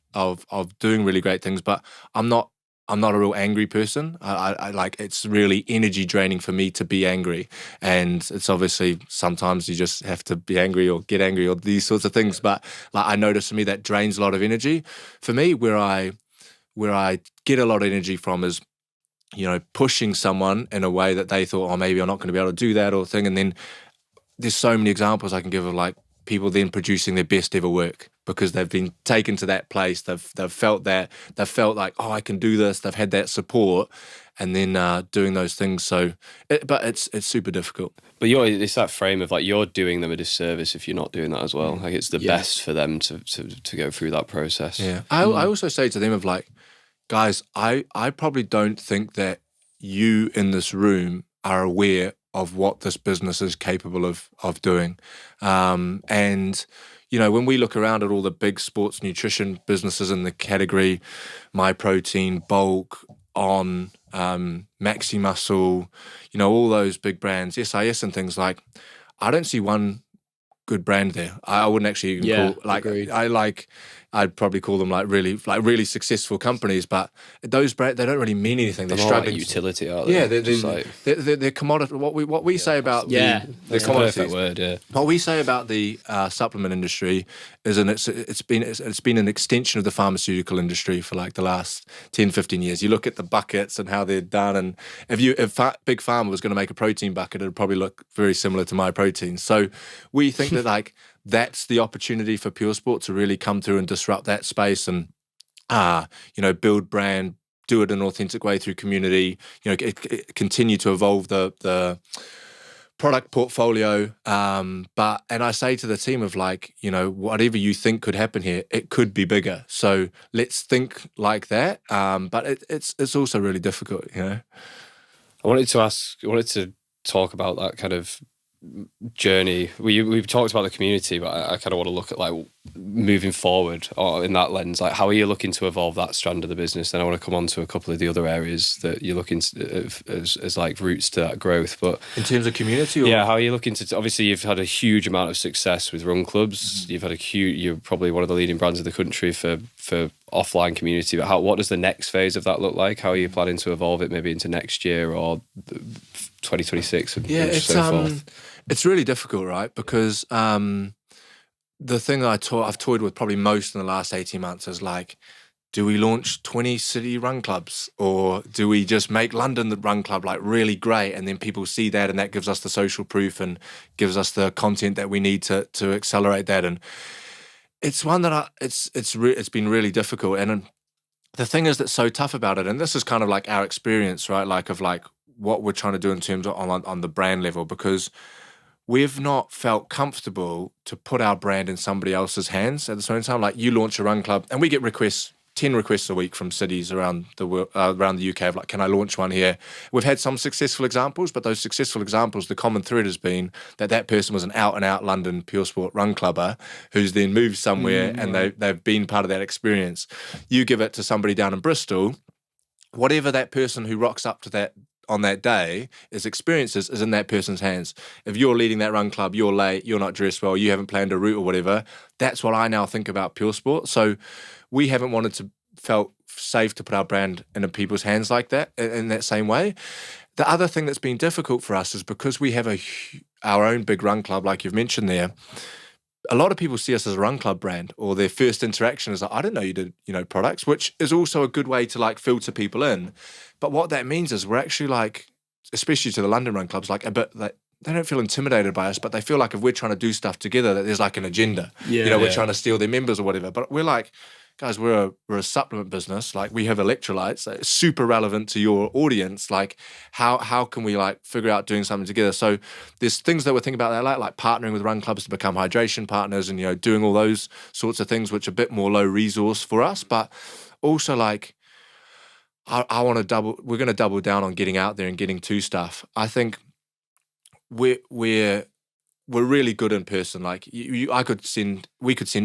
doing really great things. But I'm not a real angry person. I like, it's really energy draining for me to be angry, and it's obviously sometimes you just have to be angry or get angry or these sorts of things. But like, I notice for me that drains a lot of energy. For me, where I get a lot of energy from is pushing someone in a way that they thought, oh, maybe I'm not going to be able to do that or thing, and then there's so many examples I can give of like people then producing their best ever work because they've been taken to that place. They've felt that. They've felt like, oh, I can do this. They've had that support, and then doing those things. So, but it's super difficult. But it's that frame of like you're doing them a disservice if you're not doing that as well. Like it's the best for them to go through that process. Yeah, I also say to them of like, guys, I probably don't think that you in this room are aware of what this business is capable of doing. And, when we look around at all the big sports nutrition businesses in the category, MyProtein, Bulk, On, Maxi Muscle, all those big brands, SIS and things, like, I don't see one good brand there. I wouldn't actually even call, like, agreed. I'd probably call them like really successful companies, but those brands, they don't really mean anything. They're struggling. Like utility, aren't they? Yeah, they're commodity. What we say about the commodities. Perfect word. Yeah. What we say about the supplement industry is, it's been an extension of the pharmaceutical industry for like the last 10, 15 years. You look at the buckets and how they're done, and if Big Pharma was going to make a protein bucket, it'd probably look very similar to MyProtein. So we think that like that's the opportunity for Puresport to really come through and disrupt that space and, build brand, do it in an authentic way through community, continue to evolve the product portfolio. And I say to the team of like, whatever you think could happen here, it could be bigger. So let's think like that. But it's also really difficult, I wanted to talk about that kind of journey. We've talked about the community, but I kind of want to look at like moving forward or in that lens, like how are you looking to evolve that strand of the business? Then I want to come on to a couple of the other areas that you're looking to, as like routes to that growth. But in terms of community, how are you looking to? Obviously, you've had a huge amount of success with run clubs. You've had you're probably one of the leading brands of the country for for offline community, but what does the next phase of that look like? How are you planning to evolve it maybe into next year or 2026 and so forth? It's really difficult, right? Because the thing I've toyed with probably most in the last 18 months is like, do we launch 20 city run clubs, or do we just make London the run club like really great, and then people see that and that gives us the social proof and gives us the content that we need to accelerate that? And it's one that it's been really difficult. And the thing is that's so tough about it, and this is kind of like our experience, right? Like of like what we're trying to do in terms of on the brand level, because we've not felt comfortable to put our brand in somebody else's hands at the same time. Like you launch a run club and we get 10 requests a week from cities around the world, around the UK of like, can I launch one here? We've had some successful examples, but those successful examples, the common thread has been that person was an out and out London Puresport run clubber who's then moved somewhere and they've been part of that experience. You give it to somebody down in Bristol, whatever that person who rocks up to that on that day is experiences is in that person's hands. If you're leading that run club, you're late, you're not dressed well, you haven't planned a route or whatever, that's what I now think about Puresport. So we haven't felt safe to put our brand in people's hands like that, in that same way. The other thing that's been difficult for us is because we have our own big run club, like you've mentioned there, a lot of people see us as a run club brand, or their first interaction is like, I didn't know you did, products, which is also a good way to like filter people in. But what that means is we're actually like, especially to the London run clubs, like a bit like, they don't feel intimidated by us, but they feel like if we're trying to do stuff together, that there's like an agenda. We're trying to steal their members or whatever. But we're like, guys, we're a supplement business. Like we have electrolytes, it's super relevant to your audience. Like how can we like figure out doing something together? So there's things that we're thinking about that, like partnering with run clubs to become hydration partners, and doing all those sorts of things, which are a bit more low resource for us. But also like we're going to double down on getting out there and getting to stuff. I think we're really good in person. Like we could send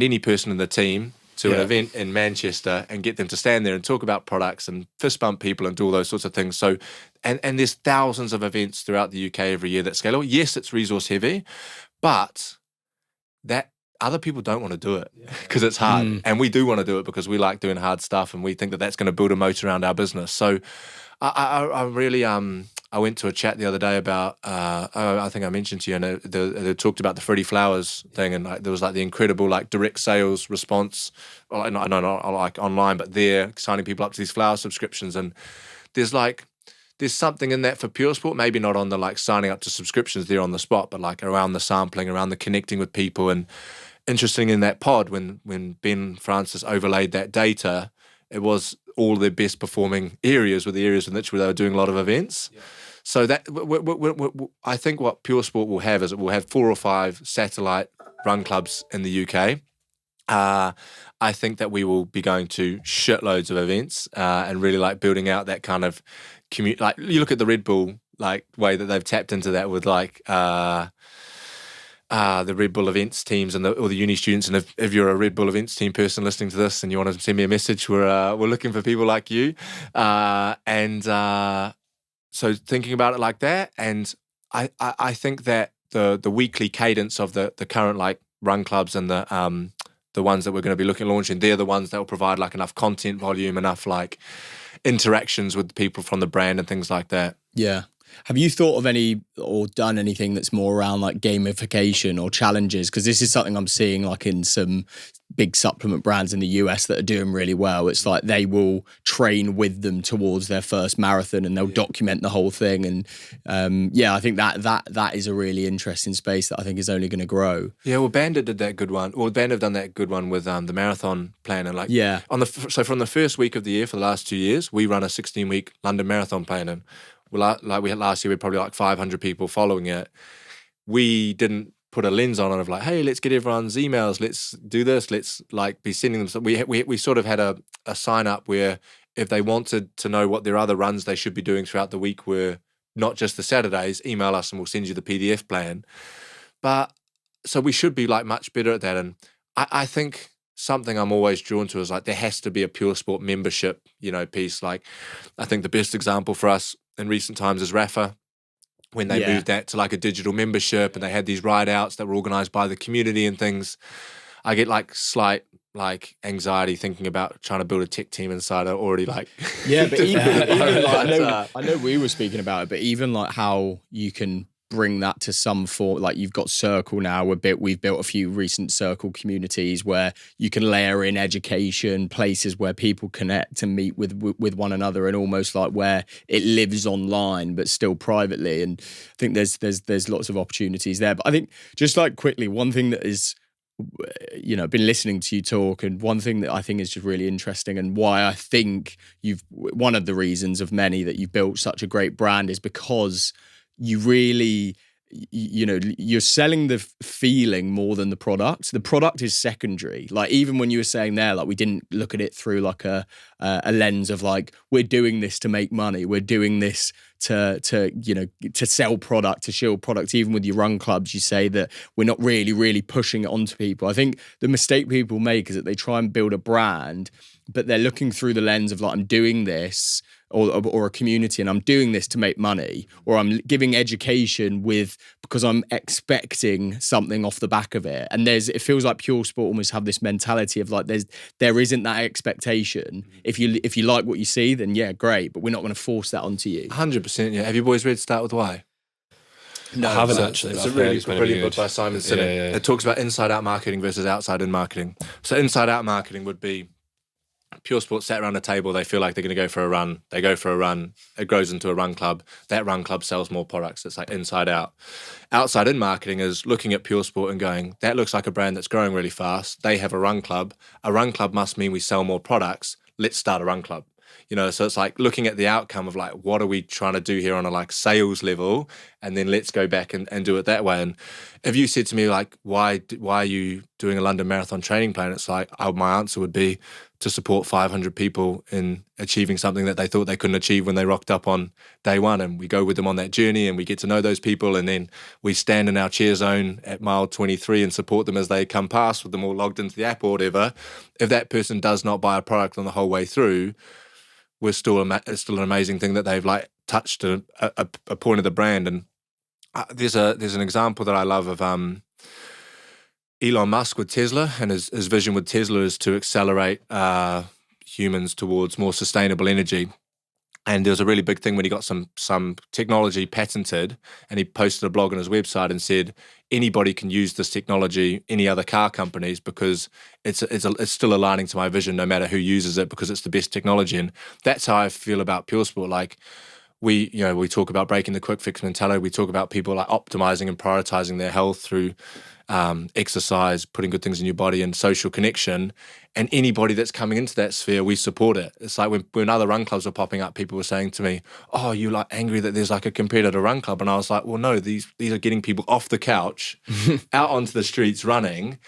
any person in the team to an event in Manchester and get them to stand there and talk about products and fist bump people and do all those sorts of things. So, and there's thousands of events throughout the UK every year that scale. Yes, it's resource heavy, but that other people don't want to do it because it's hard. And we do want to do it because we like doing hard stuff, and we think that that's going to build a moat around our business. So I really, I went to a chat the other day about, I think I mentioned to you, and they talked about the Fruity Flowers thing, and like, there was like the incredible like direct sales response, not like online, but they're signing people up to these flower subscriptions. And there's something in that for Puresport, maybe not on the like signing up to subscriptions there on the spot, but like around the sampling, around the connecting with people. And interesting in that pod, when Ben Francis overlaid that data, it was all their best performing areas were the areas in which they were doing a lot of events. Yeah. So that I think what Puresport will have is it will have 4 or 5 satellite run clubs in the UK. I think that we will be going to shitloads of events and really like building out that kind of community. Like you look at the Red Bull like way that they've tapped into that with like the Red Bull events teams and all the uni students. And if you're a Red Bull events team person listening to this and you want to send me a message, we're looking for people like you. So thinking about it like that, and I think that the weekly cadence of the current like run clubs and the ones that we're going to be looking at launching, they're the ones that will provide like enough content volume, enough like interactions with people from the brand and things like that. Yeah. Have you thought of any or done anything that's more around like gamification or challenges? Because this is something I'm seeing like in some big supplement brands in the US that are doing really well. It's like they will train with them towards their first marathon and they'll document the whole thing. And I think that is a really interesting space that I think is only going to grow. Yeah, well, Bandit did that good one. Or Bandit have done that good one with the marathon plan. And like so from the first week of the year for the last 2 years, we run a 16-week London marathon plan. And like we had last year, we had probably like 500 people following it. We didn't put a lens on it of like, hey, let's get everyone's emails, let's do this, let's like be sending them. So we sort of had a sign up where if they wanted to know what their other runs they should be doing throughout the week were, not just the Saturdays, email us and we'll send you the PDF plan. But so we should be like much better at that. And I think something I'm always drawn to is like there has to be a Puresport membership, piece. Like I think the best example for us in recent times is Rafa, when they moved that to like a digital membership and they had these ride outs that were organised by the community and things. I get like slight like anxiety thinking about trying to build a tech team inside are already like Yeah, but even like, But, I know we were speaking about it, but even like how you can bring that to some form, like you've got Circle now. We've built a few recent Circle communities where you can layer in education, places where people connect and meet with one another, and almost like where it lives online but still privately. And I think there's lots of opportunities there. But I think just like quickly, one thing that is, you know, been listening to you talk, and one thing that I think is just really interesting, and why I think one of the reasons of many that you've built such a great brand is because you really, you know, you're selling the feeling more than the product. The product is secondary. Like even when you were saying there, like we didn't look at it through like a lens of like, we're doing this to make money. We're doing this to you know, to sell product, to shield products. Even with your run clubs, you say that we're not really pushing it onto people. I think the mistake people make is that they try and build a brand, but they're looking through the lens of like, I'm doing this, or a community, and I'm doing this to make money, or I'm giving education because I'm expecting something off the back of it. And it feels like Pure Sport almost have this mentality of like there isn't that expectation. If you like what you see, then yeah, great, but we're not going to force that onto you. 100%. Yeah. Have you boys read Start With Why? No, I haven't actually. It's a really brilliant book by Simon Sinek. Yeah. It talks about inside out marketing versus outside in marketing. So inside out marketing would be Pure Sport sat around a table, they feel like they're going to go for a run. They go for a run. It grows into a run club. That run club sells more products. It's like inside out. Outside in marketing is looking at Pure Sport and going, that looks like a brand that's growing really fast. They have a run club. A run club must mean we sell more products. Let's start a run club. You know, so it's like looking at the outcome of like, what are we trying to do here on a like sales level? And then let's go back and do it that way. And if you said to me like, why are you doing a London Marathon training plan? It's like, my answer would be to support 500 people in achieving something that they thought they couldn't achieve when they rocked up on day one. And we go with them on that journey and we get to know those people. And then we stand in our cheer zone at mile 23 and support them as they come past with them all logged into the app or whatever. If that person does not buy a product on the whole way through, it's still an amazing thing that they've like touched a point of the brand. And there's an example that I love of Elon Musk with Tesla, and his vision with Tesla is to accelerate humans towards more sustainable energy. And there was a really big thing when he got some technology patented, and he posted a blog on his website and said, anybody can use this technology, any other car companies, because it's still aligning to my vision no matter who uses it, because it's the best technology. And that's how I feel about Pure Sport. Like we talk about breaking the quick fix mentality. We talk about people like optimizing and prioritizing their health through exercise, putting good things in your body, and social connection. And anybody that's coming into that sphere, we support it. It's like when other run clubs were popping up, people were saying to me, oh, you like angry that there's like a competitor run club? And I was like, well, no, these are getting people off the couch, out onto the streets running.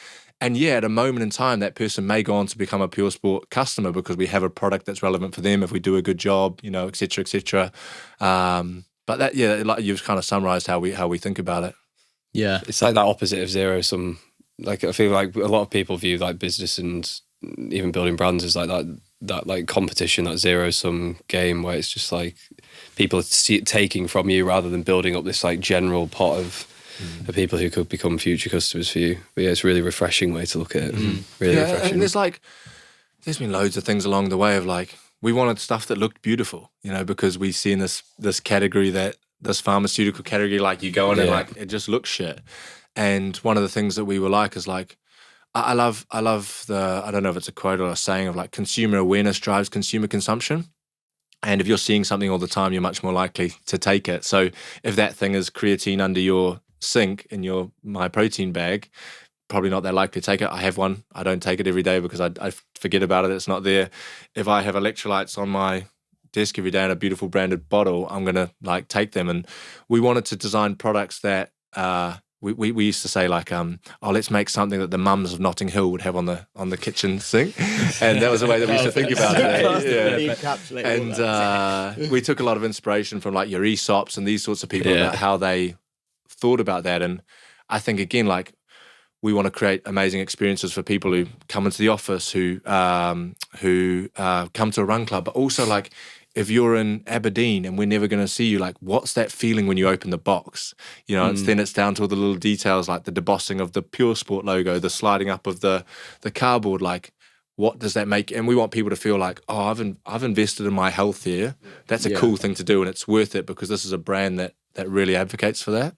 And yeah, at a moment in time, that person may go on to become a Pure Sport customer because we have a product that's relevant for them if we do a good job, you know, et cetera, et cetera. But that, yeah, like you've kind of summarized how we think about it. Yeah, it's like that opposite of zero sum. Like I feel like a lot of people view like business and even building brands as like that like competition, that zero sum game where it's just like people are taking from you rather than building up this like general pot of people who could become future customers for you. But yeah, it's a really refreshing way to look at it. Really refreshing. And there's been loads of things along the way of like, we wanted stuff that looked beautiful, you know, because we see in this category that this pharmaceutical category, like you go in and like it just looks shit. And one of the things that we were like is like, I love the, I don't know if it's a quote or a saying of like, consumer awareness drives consumer consumption. And if you're seeing something all the time, you're much more likely to take it. So if that thing is creatine under your sink in your My Protein bag, probably not that likely to take it. I have one. I don't take it every day because I forget about it. It's not there. If I have electrolytes on my desk every day in a beautiful branded bottle, I'm going to like take them. And we wanted to design products that we used to say like, let's make something that the mums of Notting Hill would have on the kitchen sink. And that was the way that we used to think about it. And we took a lot of inspiration from like your Aesops and these sorts of people about how they thought about that. And I think again, like, we want to create amazing experiences for people who come into the office, who come to a run club, but also like if you're in Aberdeen and we're never going to see you, like, what's that feeling when you open the box? You know, it's down to all the little details, like the debossing of the Puresport logo, the sliding up of the cardboard. Like, what does that make? And we want people to feel like, oh, I've invested in my health here. That's a cool thing to do, and it's worth it because this is a brand that really advocates for that.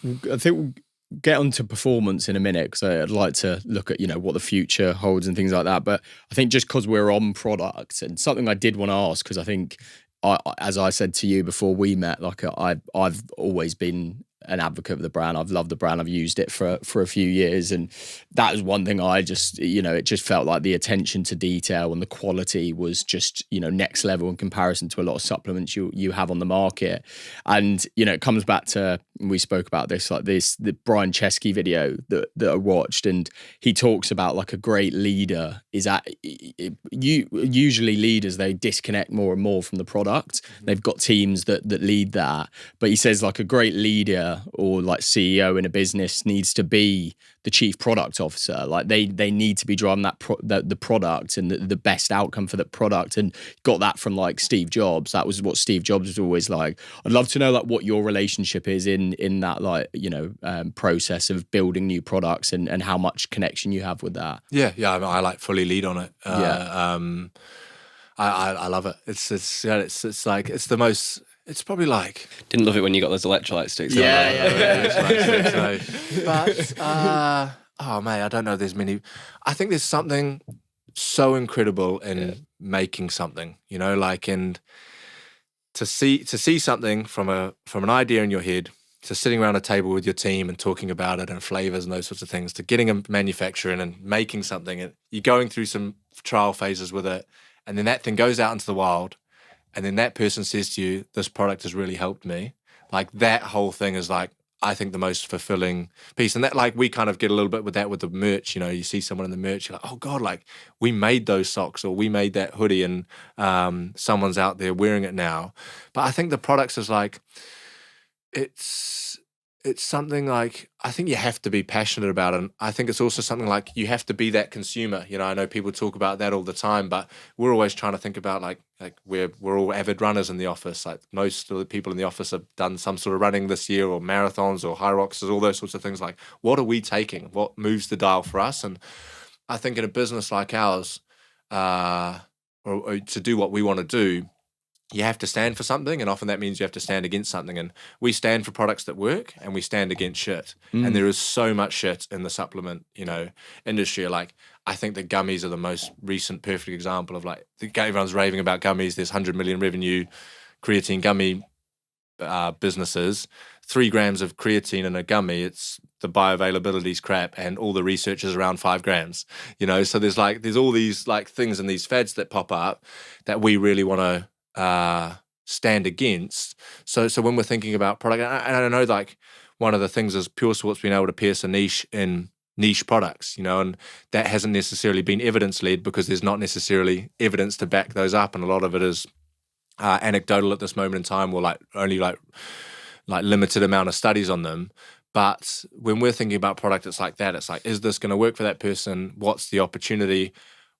I think we'll get onto performance in a minute because I'd like to look at, you know, what the future holds and things like that. But I think just because we're on product, and something I did want to ask, because I think, as I said to you before we met, like I've always been an advocate of the brand. I've loved the brand. I've used it for a few years, and that was one thing I just, you know, it just felt like the attention to detail and the quality was just, you know, next level in comparison to a lot of supplements you have on the market. And, you know, it comes back to, we spoke about this, like the Brian Chesky video that I watched, and he talks about like a great leader is usually leaders, they disconnect more and more from the product. They've got teams that lead that, but he says like a great leader or like CEO in a business needs to be the chief product officer. Like they need to be driving the product and the best outcome for the product, and got that from like Steve Jobs. That was what Steve Jobs was always like. I'd love to know like what your relationship is in that, like, you know, process of building new products and how much connection you have with that. Yeah, I like fully lead on it. I love it. It's like it's the most. It's probably like... Didn't love it when you got those electrolyte sticks. Yeah. But, oh, mate, I don't know. There's many... I think there's something so incredible in making something, you know, like, and to see something from an idea in your head, to sitting around a table with your team and talking about it and flavors and those sorts of things, to getting a manufacturer in and making something, and you're going through some trial phases with it, and then that thing goes out into the wild, and then that person says to you, this product has really helped me. Like, that whole thing is like, I think, the most fulfilling piece. And that, like, we kind of get a little bit with that with the merch. You know, you see someone in the merch, you're like, oh God, like, we made those socks, or we made that hoodie, and someone's out there wearing it now. But I think the products is like, it's something like, I think you have to be passionate about it. And I think it's also something like you have to be that consumer. You know, I know people talk about that all the time, but we're always trying to think about like we're all avid runners in the office. Like, most of the people in the office have done some sort of running this year, or marathons or high rocks, all those sorts of things. Like, what are we taking? What moves the dial for us? And I think in a business like ours, or to do what we want to do, you have to stand for something, and often that means you have to stand against something. And we stand for products that work, and we stand against shit. And there is so much shit in the supplement, you know, industry. Like, I think the gummies are the most recent perfect example of, like, everyone's raving about gummies. There's 100 million revenue creatine gummy businesses. 3 grams of creatine in a gummy, it's the bioavailability's crap, and all the research is around 5 grams. You know, so there's all these like things and these fads that pop up that we really want to stand against. So when we're thinking about product, and I know, like, one of the things is Puresport's been able to pierce a niche in niche products, you know, and that hasn't necessarily been evidence-led because there's not necessarily evidence to back those up, and a lot of it is anecdotal at this moment in time, or like only like limited amount of studies on them. But when we're thinking about product, it's like that. It's like, is this going to work for that person? What's the opportunity?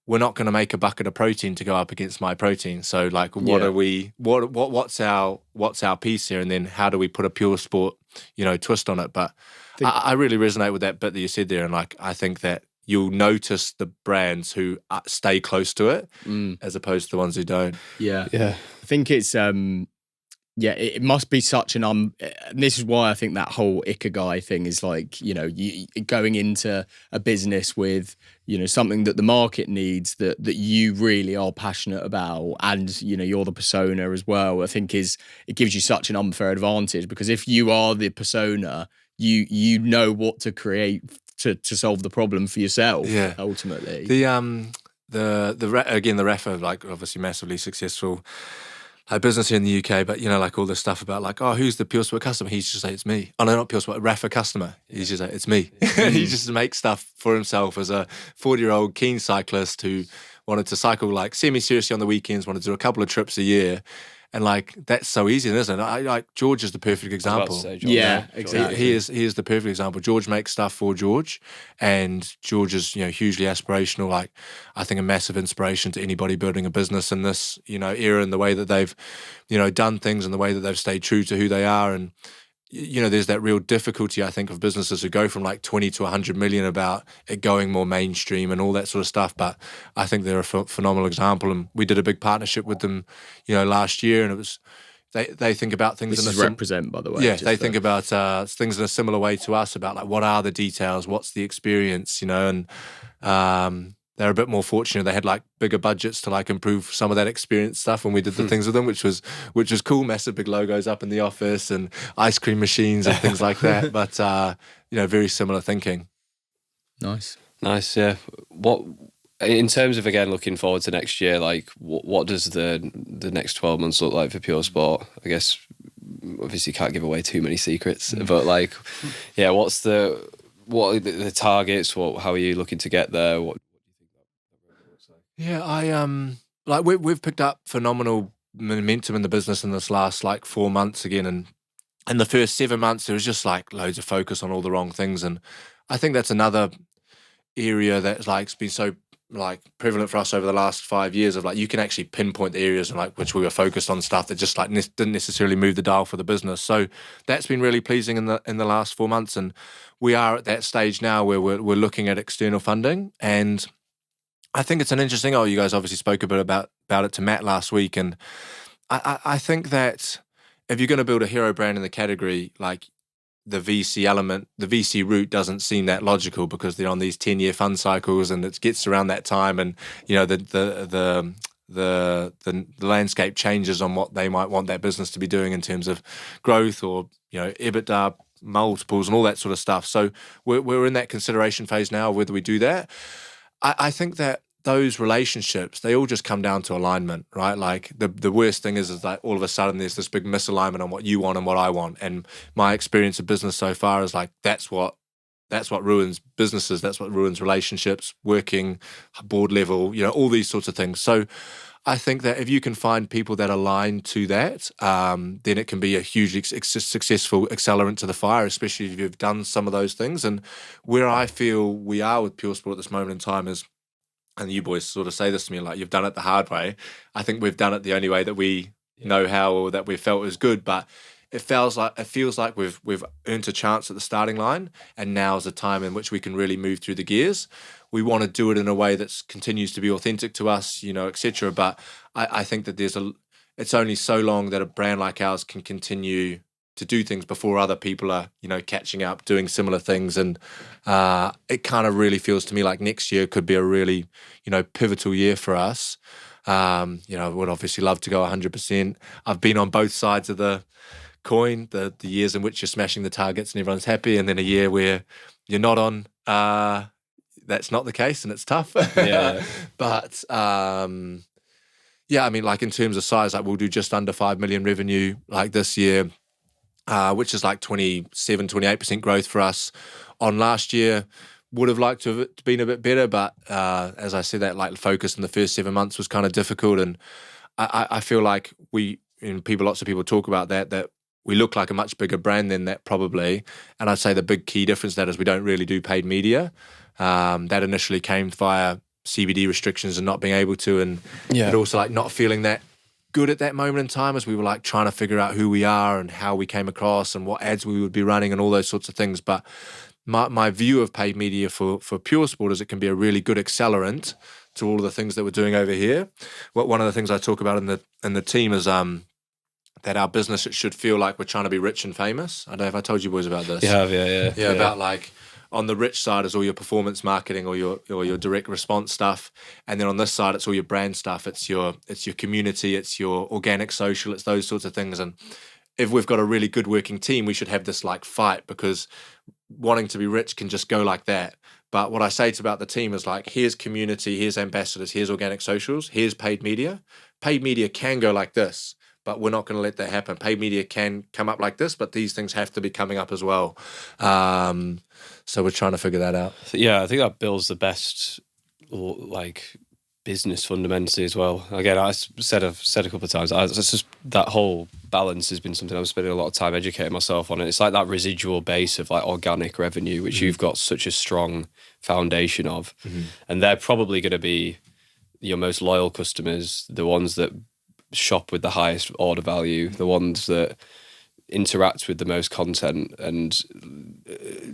We're not going to make a bucket of protein to go up against my protein. So, like, what are we? What's our piece here? And then how do we put a Puresport, you know, twist on it? But I really resonate with that bit that you said there, and like, I think that you'll notice the brands who stay close to it as opposed to the ones who don't. Yeah. I think it's it must be such and this is why I think that whole Ikigai thing is like, you know, you going into a business with, you know, something that the market needs, that you really are passionate about, and, you know, you're the persona as well. I think it gives you such an unfair advantage, because if you are the persona, you know what to create to solve the problem for yourself. Yeah, ultimately. Again, the Rafa, like, obviously massively successful business here in the UK, but, you know, like, all this stuff about like, oh, who's the Puresport customer? He's just say, it's me. Oh no, not Puresport, Rafa customer. He's just like, it's me. He just makes stuff for himself as a 40-year-old Keane cyclist who wanted to cycle like semi-seriously on the weekends, wanted to do a couple of trips a year. And like that's so easy, isn't it? Like George is the perfect I was about to example. say, John, Yeah, John, exactly. He is the perfect example. George makes stuff for George, and George is hugely aspirational. Like I think a massive inspiration to anybody building a business in this era, and the way that they've done things and the way that they've stayed true to who they are. And there's that real difficulty, I think, of businesses who go from like 20 to 100 million about it going more mainstream and all that sort of stuff. But I think they're a phenomenal example. And we did a big partnership with them, last year, and it was, they think about things This in is Represent, by the way. yeah, they think about things in a similar way to us, about like what are the details, what's the experience, and they're a bit more fortunate. They had like bigger budgets to like improve some of that experience stuff when we did the things with them, which was cool. Massive big logos up in the office and ice cream machines and things like that. But very similar thinking. Nice. Yeah. What in terms of, again, looking forward to next year, like what does the next 12 months look like for Puresport? I guess obviously you can't give away too many secrets, but like, yeah, what are the targets? How are you looking to get there? What Yeah, I we've picked up phenomenal momentum in the business in this last like 4 months again, and in the first 7 months there was just like loads of focus on all the wrong things, and I think that's another area that's like been so like prevalent for us over the last 5 years of like you can actually pinpoint the areas and like which we were focused on stuff that just like didn't necessarily move the dial for the business. So that's been really pleasing in the last 4 months, and we are at that stage now where we're looking at external funding. And I think it's an interesting. You guys obviously spoke a bit about it to Matt last week, and I think that if you're going to build a hero brand in the category, like the VC element, the VC route doesn't seem that logical because they're on these 10-year fund cycles, and it gets around that time, and the landscape changes on what they might want that business to be doing in terms of growth or EBITDA multiples and all that sort of stuff. So we're in that consideration phase now whether we do that. I think that those relationships, they all just come down to alignment, right? Like the worst thing is that all of a sudden there's this big misalignment on what you want and what I want. And my experience of business so far is like that's what ruins businesses, that's what ruins relationships, working board level, all these sorts of things. So I think that if you can find people that align to that, then it can be a hugely successful accelerant to the fire, especially if you've done some of those things. And where I feel we are with Puresport at this moment in time is, and you boys sort of say this to me, like you've done it the hard way. I think we've done it the only way that we know how, or that we felt was good. But it feels like we've earned a chance at the starting line, and now is a time in which we can really move through the gears. We want to do it in a way that continues to be authentic to us, etc. But I think that it's only so long that a brand like ours can continue to do things before other people are, catching up, doing similar things. And it kind of really feels to me like next year could be a really, pivotal year for us. I would obviously love to go 100%. I've been on both sides of the coin, the years in which you're smashing the targets and everyone's happy, and then a year where you're not on, that's not the case and it's tough. Yeah. But like in terms of size, like we'll do just under 5 million revenue like this year, which is like 27-28% growth for us on last year. Would have liked to have been a bit better, but as I said, that like focus in the first 7 months was kind of difficult. And I feel like lots of people talk about that we look like a much bigger brand than that probably. And I'd say the big key difference to that is we don't really do paid media. That initially came via CBD restrictions and not being able to, and but also like not feeling that good at that moment in time as we were like trying to figure out who we are and how we came across and what ads we would be running and all those sorts of things. But my view of paid media for Puresport is it can be a really good accelerant to all of the things that we're doing over here. One of the things I talk about in the team is that our business, it should feel like we're trying to be rich and famous. I don't know if I told you boys about this. You have, yeah. About like on the rich side is all your performance marketing or your direct response stuff, and then on this side it's all your brand stuff. It's your community, it's your organic social, it's those sorts of things. And if we've got a really good working team, we should have this like fight, because wanting to be rich can just go like that. But what I say about the team is like, here's community, here's ambassadors, here's organic socials, here's paid media. Paid media can go like this, but we're not going to let that happen. Paid media can come up like this, but these things have to be coming up as well. So we're trying to figure that out. Yeah, I think that builds the best like business fundamentally as well. Again, I've said a couple of times, it's just that whole balance has been something I'm spending a lot of time educating myself on. And it's like that residual base of like organic revenue, which you've got such a strong foundation of. And they're probably going to be your most loyal customers, the ones that shop with the highest order value, the ones that interact with the most content, and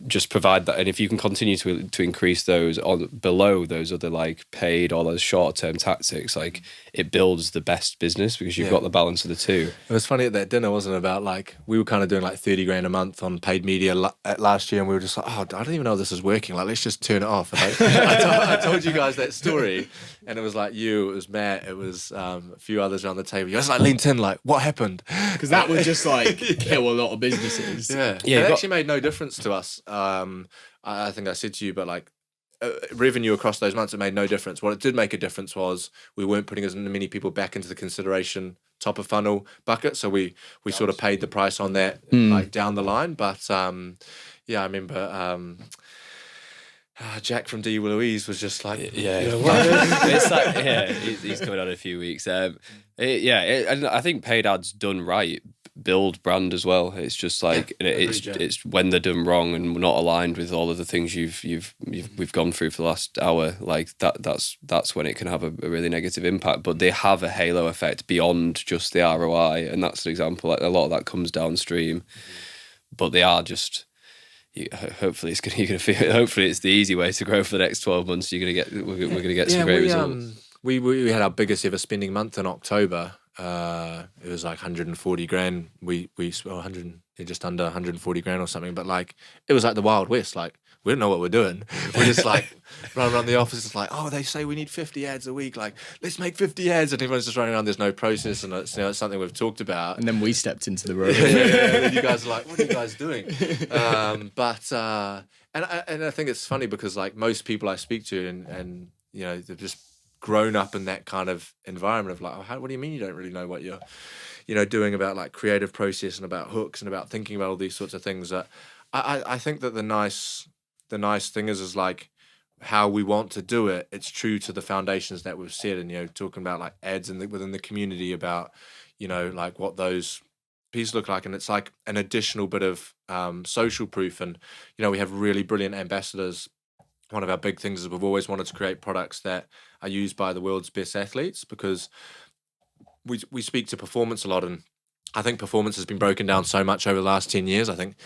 just provide that. And if you can continue to increase those on below those other like paid or those short-term tactics, like it builds the best business because you've got the balance of the two. It was funny at that dinner, wasn't it, about like we were kind of doing like 30 grand a month on paid media last year, and we were just like, oh, I don't even know if this is working, like let's just turn it off. And I told you guys that story, and it was like you, it was Matt, it was a few others around the table. You guys like leaned in like, what happened? Because that would just like kill a lot of businesses. It actually made no difference to us. I think I said to you, but like revenue across those months, it made no difference. What it did make a difference was we weren't putting as many people back into the consideration top of funnel bucket, so we sort of paid the price on that like down the line. But I remember Jack from D Louise was just like, it's like he's coming on in a few weeks. And I think paid ads done right build brand as well. It's just like it's when they're done wrong and not aligned with all of the things we've gone through for the last hour, like that's when it can have a really negative impact. But they have a halo effect beyond just the ROI, and that's an example. Like a lot of that comes downstream, but they are just. Hopefully it's the easy way to grow for the next 12 months. We're gonna get some great results. We had our biggest ever spending month in October. It was like 140 grand. We spent 100, just under 140 grand or something. But like it was like the Wild West. Like we don't know what we're doing. We're just like running around the office. It's like, oh, they say we need 50 ads a week. Like let's make 50 ads, and everyone's just running around. There's no process, and it's something we've talked about. And then we stepped into the room. And you guys are like, what are you guys doing? And I think it's funny because like most people I speak to, and you know, they've just grown up in that kind of environment of like, oh, what do you mean you don't really know what you're doing about like creative process and about hooks and about thinking about all these sorts of things. That I think that the nice thing is like how we want to do it. It's true to the foundations that we've set, and you know, talking about like ads within the community, about you know like what those pieces look like, and it's like an additional bit of social proof. And you know, we have really brilliant ambassadors. One of our big things is we've always wanted to create products that are used by the world's best athletes, because we speak to performance a lot, and I think performance has been broken down so much over the last 10 years. I think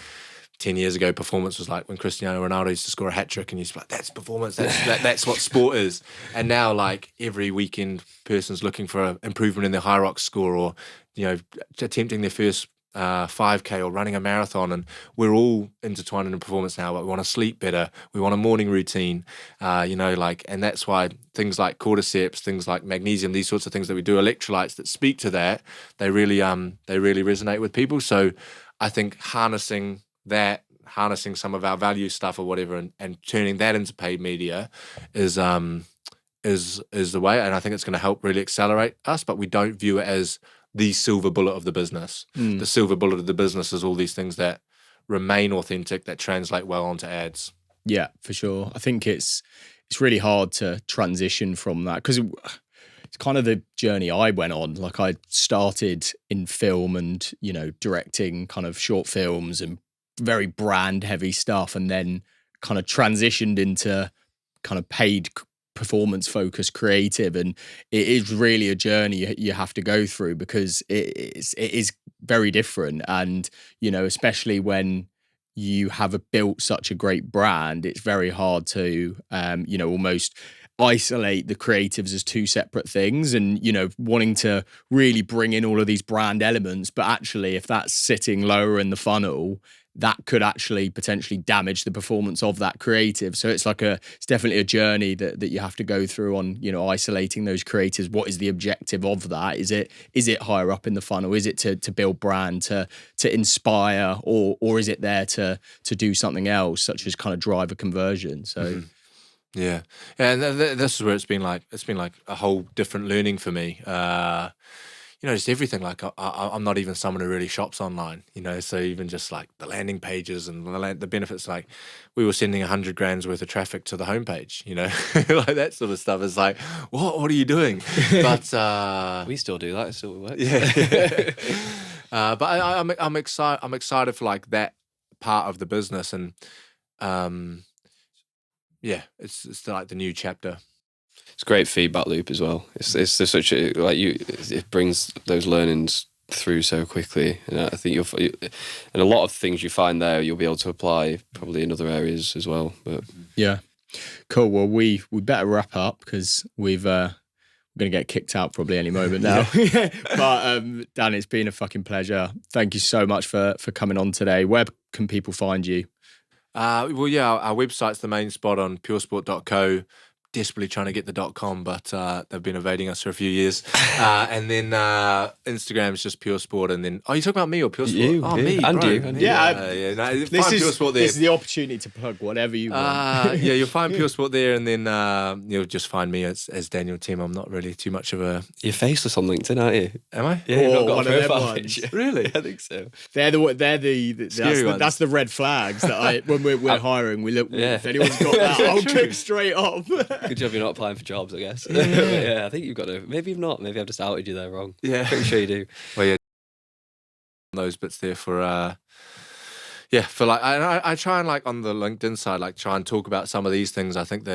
10 years ago, performance was like when Cristiano Ronaldo used to score a hat-trick, and you'd be like, that's performance, that's what sport is. And now like every weekend person's looking for an improvement in their high rock score, or you know, attempting their first 5K or running a marathon, and we're all intertwined in performance now. But we want to sleep better, we want a morning routine, you know, like, and that's why things like cordyceps, things like magnesium, these sorts of things that we do, electrolytes that speak to that, they really resonate with people. So I think harnessing some of our value stuff or whatever, and turning that into paid media is the way. And I think it's going to help really accelerate us, but we don't view it as the silver bullet of the business. The silver bullet of the business is all these things that remain authentic, that translate well onto ads. Yeah, for sure. I think it's really hard to transition from that, because it's kind of the journey I went on. Like I started in film and, you know, directing kind of short films and very brand heavy stuff, and then kind of transitioned into kind of paid performance focused creative. And it is really a journey you have to go through, because it is very different. And, you know, especially when you have built such a great brand, it's very hard to, you know, almost isolate the creatives as two separate things, and, you know, wanting to really bring in all of these brand elements. But actually, if that's sitting lower in the funnel, that could actually potentially damage the performance of that creative. So it's definitely a journey that you have to go through on, you know, isolating those creatives. What is the objective of that? Is it higher up in the funnel? Is it to build brand, to inspire, or is it there to do something else, such as kind of drive a conversion? So yeah, and this is where it's been like a whole different learning for me. You just everything. Like I'm not even someone who really shops online, so even just like the landing pages and the benefits, like we were sending 100 grand's worth of traffic to the homepage, like that sort of stuff is like, what are you doing? But we still do that. It still works. Yeah. But I'm excited for like that part of the business, and it's like the new chapter. It's a great feedback loop as well. It's such a it brings those learnings through so quickly, and I think and a lot of things you find there you'll be able to apply probably in other areas as well. But yeah, cool. Well, we better wrap up because we're going to get kicked out probably any moment now. But Dan, it's been a fucking pleasure. Thank you so much for coming on today. Where can people find you? Our website's the main spot on puresport.co. Desperately trying to get the .com, but they've been evading us for a few years. And then Instagram is just Puresport. And then, you talking about me or Puresport? You, me, and bro. you. No, this find Puresport there. This is the opportunity to plug whatever you want. You'll find Puresport there, and then you'll just find me as Daniel Temm. I'm not really too much of a... You're faceless on LinkedIn, aren't you? Am I? Yeah, you've not got one a of them profile ones. picture. Really? I think so. They're the that's the red flags that when we're hiring, we look. Yeah. If anyone's got that, I'll click straight off. Good job you're not applying for jobs, I guess. Yeah, I think you've got to. Maybe you've not. Maybe I've just outed you there wrong. Yeah. Pretty sure you do. Well, yeah. Those bits there for like I try and like on the LinkedIn side, like try and talk about some of these things. I think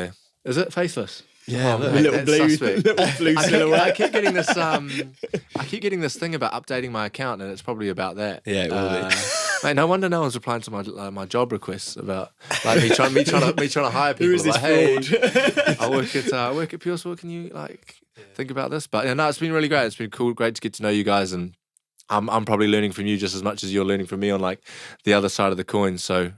is it faceless? Yeah, little blue silhouette. I keep getting this. I keep getting this thing about updating my account, and it's probably about that. Yeah, it will be. Mate, no wonder no one's replying to my job requests about like me trying to hire people. Who is this like, fraud? Hey, I work at Puresport. Can you think about this? But no, it's been really great. It's been cool, great to get to know you guys, and I'm probably learning from you just as much as you're learning from me on like the other side of the coin. So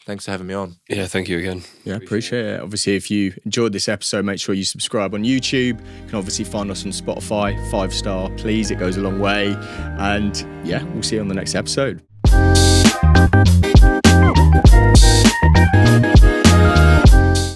thanks for having me on. Yeah, thank you again. Yeah, appreciate it. Obviously, if you enjoyed this episode, make sure you subscribe on YouTube. You can obviously find us on Spotify. 5-star, please. It goes a long way. And yeah, we'll see you on the next episode.